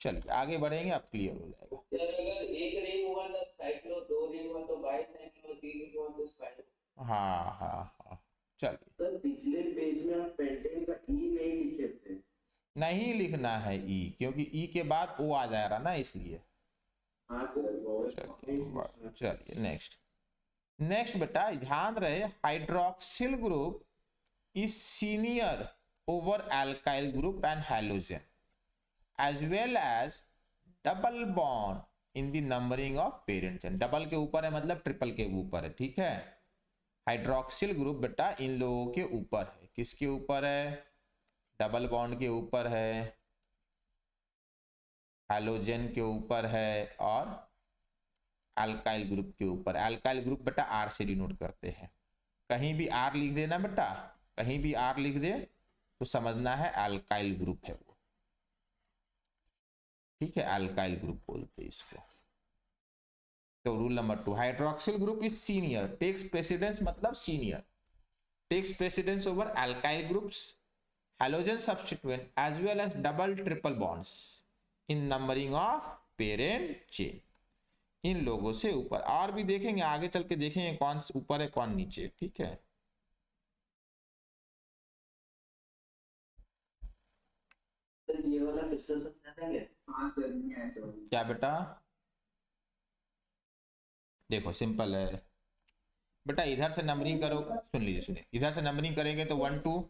चलिए आगे बढ़ेंगे, अब क्लियर हो जाएगा। सर अगर एक रिंग हुआ तो साइक्लो, 2 रिंग हुआ तो बाईसाइक्लो, 3 रिंग हुआ तो स्पाइरो। हाँ हाँ हाँ, चलिए। सर पिछले पेज में आप पेंटेन का ई नहीं लिखे थे। नहीं लिखना है ई, क्योंकि ई के बाद O आ जाएगा ना, इसलिए। हाँ सर, चलिए नेक्स्ट बेटा, ध्यान रहे, hydroxyl group is senior over alkyl group and halogen as well as double bond in the numbering of parent chain. Double के ऊपर है मतलब ट्रिपल के ऊपर है, ठीक है। हाइड्रोक्सिल ग्रुप बेटा इन लोगों के ऊपर है। किसके ऊपर है? डबल बॉन्ड के ऊपर है, हैलोजन के ऊपर है, और अल्काइल ग्रुप के ऊपर। अल्काइल ग्रुप बेटा R से डिनोट करते हैं। कहीं भी R लिख देना बेटा, कहीं भी R लिख दे तो समझना है अल्काइल ग्रुप है वो, ठीक है। अल्काइल ग्रुप बोलते हैं इसको। तो rule number 2, hydroxyl group is senior, takes precedence मतलब senior, takes precedence over alkyl groups, halogen substituent as well as double triple bonds in numbering of parent chain. इन लोगों से ऊपर। और भी देखेंगे, आगे चल के देखेंगे कौन ऊपर है कौन नीचे, ठीक है। सर ये वाला फिर से समझा देंगे? हाँ सर, नहीं ऐसे क्या बेटा? देखो सिंपल है बेटा, इधर से नंबरिंग करो, सुन लीजिए सुनिए, इधर से नंबरिंग करेंगे तो 1 2,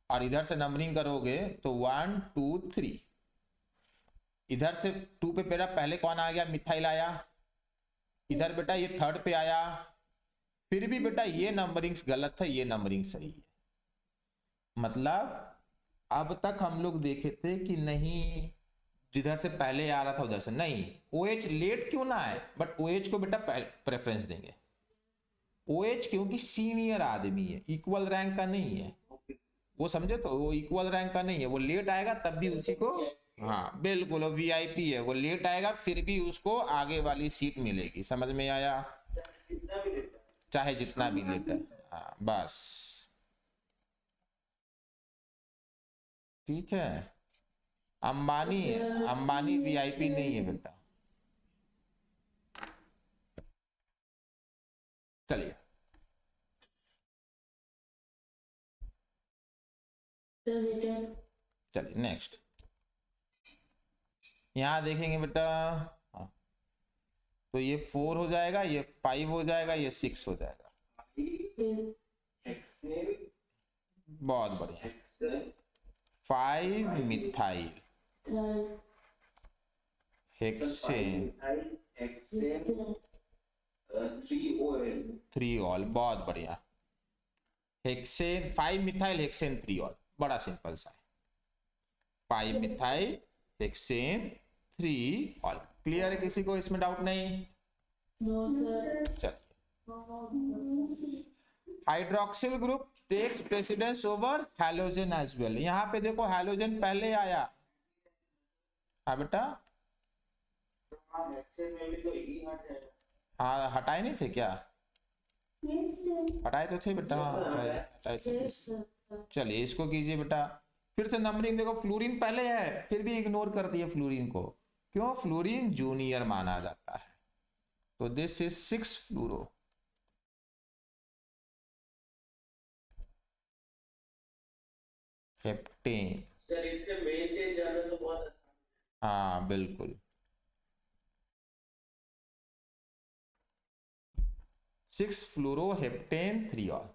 और इधर से नंबरिंग करोगे तो 1 2 3। इधर से 2 पे मेरा पहले कौन आ गया? मिथाइल आया। इधर बेटा ये 3rd पे आया। फिर भी बेटा ये नंबरिंग्स गलत है, ये नंबरिंग सही है। मतलब अब तक हम लोग देखे थे कि नहीं, जिधर से पहले आ रहा था उधर से नहीं। OH लेट क्यों ना आए, बट OH को बेटा प्रेफरेंस देंगे। OH क्योंकि सीनियर आदमी है, इक्वल रैंक का नहीं है वो, समझे? तो वो इक्वल रैंक का नहीं है, वो लेट आएगा तब भी उसी को, हाँ बिल्कुल, वो VIP है, वो लेट आएगा फिर भी उसको आगे वाली सीट मिलेगी। समझ में आया? चाहे जितना भी लेट है, हाँ बस, ठीक है। अंबानी VIP नहीं है बेटा। चलिए चलिए नेक्स्ट, यहां देखेंगे बेटा। हाँ, तो ये 4 हो जाएगा, ये 5 हो जाएगा, ये 6 हो जाएगा। बहुत बढ़िया। 5 मिथाइल हेक्सेन 3 ऑल, बहुत बढ़िया। हेक्सेन 5 मिथाइल हेक्सेन 3 ऑल, बड़ा सिंपल सा है। 5 मिथाइल हेक्सेन 3 ऑल। क्लियर है? किसी को इसमें डाउट नहीं? चलिए, hydroxyl group takes precedence over halogen as well. यहां पे देखो हैलोजन पहले आया, हाँ बेटा, हाँ हटाए नहीं थे क्या? हटाए तो थे बेटा, हाँ हटाए थे। चलिए इसको कीजिए बेटा, फिर से नंबरिंग देखो, फ्लोरीन पहले है फिर भी इग्नोर कर दिया फ्लोरीन को, क्यों? फ्लोरीन जूनियर माना जाता है। तो this is 6 fluoro. Heptane, sir इससे मेन चेंज जाना तो बहुत आसान हाँ बिल्कुल। 6 fluoro heptane 3 all.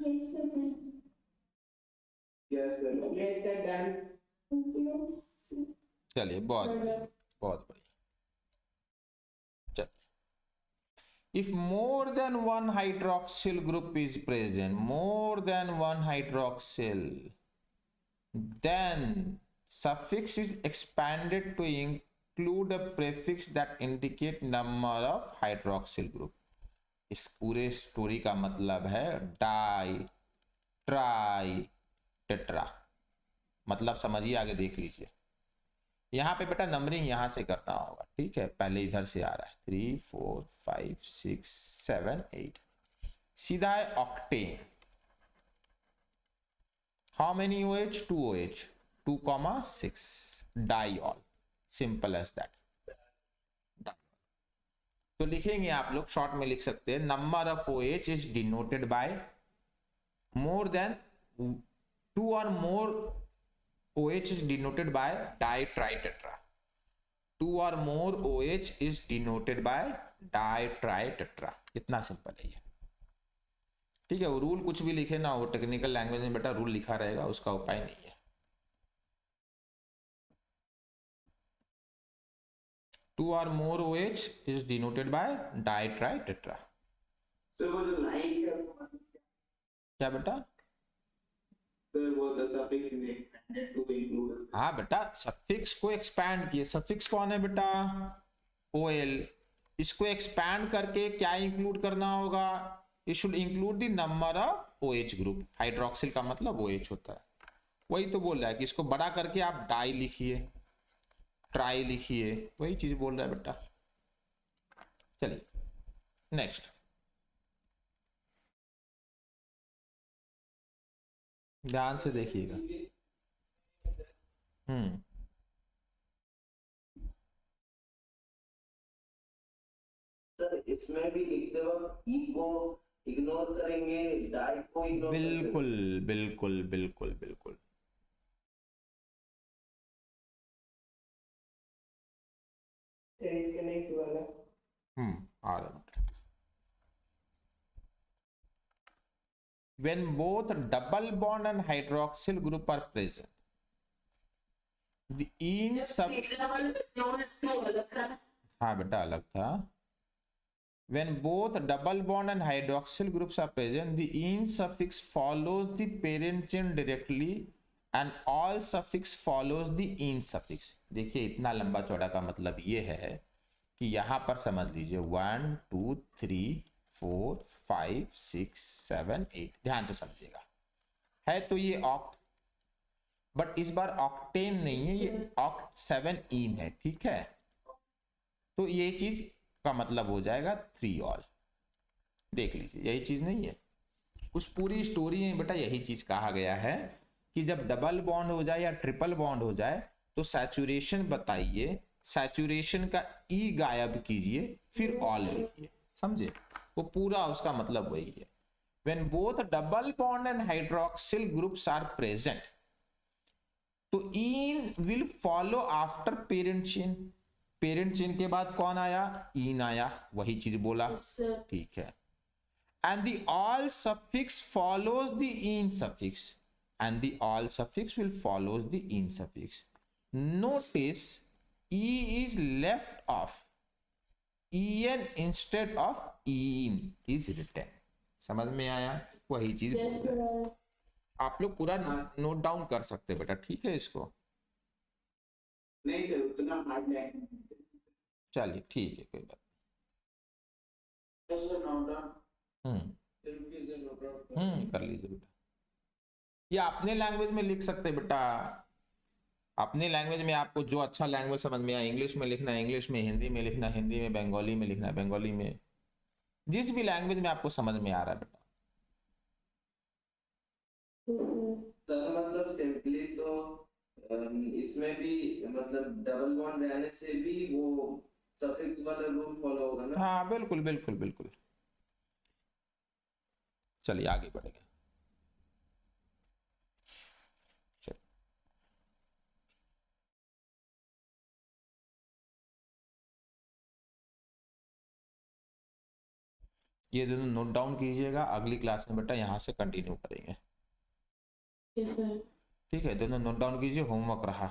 Yes, sir. Yes, sir. है। Get that done. Yes. चलिए बहुत बढ़िया, बहुत बढ़िया। चलिए, if more than one hydroxyl group is present, more than one hydroxyl, then suffix is expanded to include a prefix that indicate number of hydroxyl group। इस पूरे story का मतलब है डाई ट्राई टेट्रा। मतलब समझिए, आगे देख लीजिए। यहाँ पे बेटा नंबरिंग यहाँ से करना होगा, ठीक है? पहले इधर से आ रहा है 3 4 5 6 7 8, सीधा है octane. How many OH? 2 OH, 2,6 diol, simple as that। तो लिखेंगे आप लोग, शॉर्ट में लिख सकते हैं, number of OH is denoted by more than 2 or more OH is denoted by di-tri-tetra। 2 or more OH is denoted by di-tri-tetra। इतना simple है ये, ठीक है? वो रूल कुछ भी लिखे ना, वो टेक्निकल लैंग्वेज में बेटा रूल लिखा रहेगा, उसका उपाय नहीं है। 2 or more OH is denoted by di-tri-tetra। Sir वो जो लाइन है उसको क्या बेटा? सर वो the suffix is expanded to include. हाँ बेटा, सफिक्स को एक्सपैंड किए। सफिक्स कौन है बेटा? OL। इसको एक्सपैंड करके क्या इंक्लूड करना होगा? It should include the number of OH group. Hydroxyl का मतलब OH होता है। वही तो बोल रहा है कि इसको बड़ा करके आप डाई लिखिए, ट्राई लिखिए, वही चीज बोल रहा है बेटा। चलिए नेक्स्ट, ध्यान से देखिएगा। सर इसमें भी लिखते वक्त ई को इग्नोर करेंगे, डाई को इग्नोर बिल्कुल बिल्कुल बिल्कुल बिल्कुल। कनेक्ट वाला। आ रहा है। When both double bond and hydroxyl group are present, the in sub पिछला वाला क्यों अलग था? हाँ बेटा अलग था। When both double bond and hydroxyl groups are present, the in suffix follows the parent chain directly and all suffix follows the in suffix। देखिए इतना लंबा चौड़ा का मतलब ये है कि यहाँ पर समझ लीजिए 1 2 3 4 5 6 7 8, ध्यान से समझिएगा। है तो ये ऑक्ट, बट इस बार ऑक्टेन नहीं है, ये ऑक्ट 7 इन है, ठीक है? तो ये चीज का मतलब हो जाएगा 3 ऑल। देख लीजिए, यही चीज नहीं है? उस पूरी स्टोरी में बेटा यही चीज कहा गया है कि जब डबल बॉन्ड हो जाए या ट्रिपल बॉन्ड हो जाए तो सैचुरेशन बताइए, सैचुरेशन का ई गायब कीजिए, फिर ऑल लिखिए। समझे? वो पूरा उसका मतलब वही है। When both double bond and hydroxyl groups are present, तो इन will follow after parent chain। Parent chain के बाद कौन आया? इन आया, वही चीज बोला, ठीक है? And the all suffix follows the in suffix, and the all suffix will follows the in suffix। Notice E is left off, en instead of in is written। समझ में आया? वही चीज बोल रहा है। आप लोग पूरा नोट डाउन कर सकते हैं बेटा, ठीक है? इसको नहीं सर उतना हार्ड है। चलिए ठीक है, कोई बात कर लीजिए बेटा। ये अपने लैंग्वेज में लिख सकते हैं बेटा, अपने लैंग्वेज में आपको जो अच्छा लैंग्वेज समझ में आए। इंग्लिश में लिखना है इंग्लिश में, हिंदी में लिखना है हिंदी में, बंगाली में लिखना है बंगाली में, जिस भी लैंग्वेज में आपको समझ में आ रहा है बेटा। सर मतलब सिंपली तो इसमें भी मतलब डबल बॉन्ड रहने से भी वो सफिक्स वाला रूल फॉलो होगा ना? हाँ बिल्कुल बिल्कुल बिल्कुल। चलिए आगे बढ़ेंगे। चलिए ये दोनों नोट डाउन कीजिएगा, अगली क्लास में बेटा यहाँ से कंटिन्यू करेंगे। ठीक है, दोनों नोट डाउन कीजिए, होमवर्क रहा।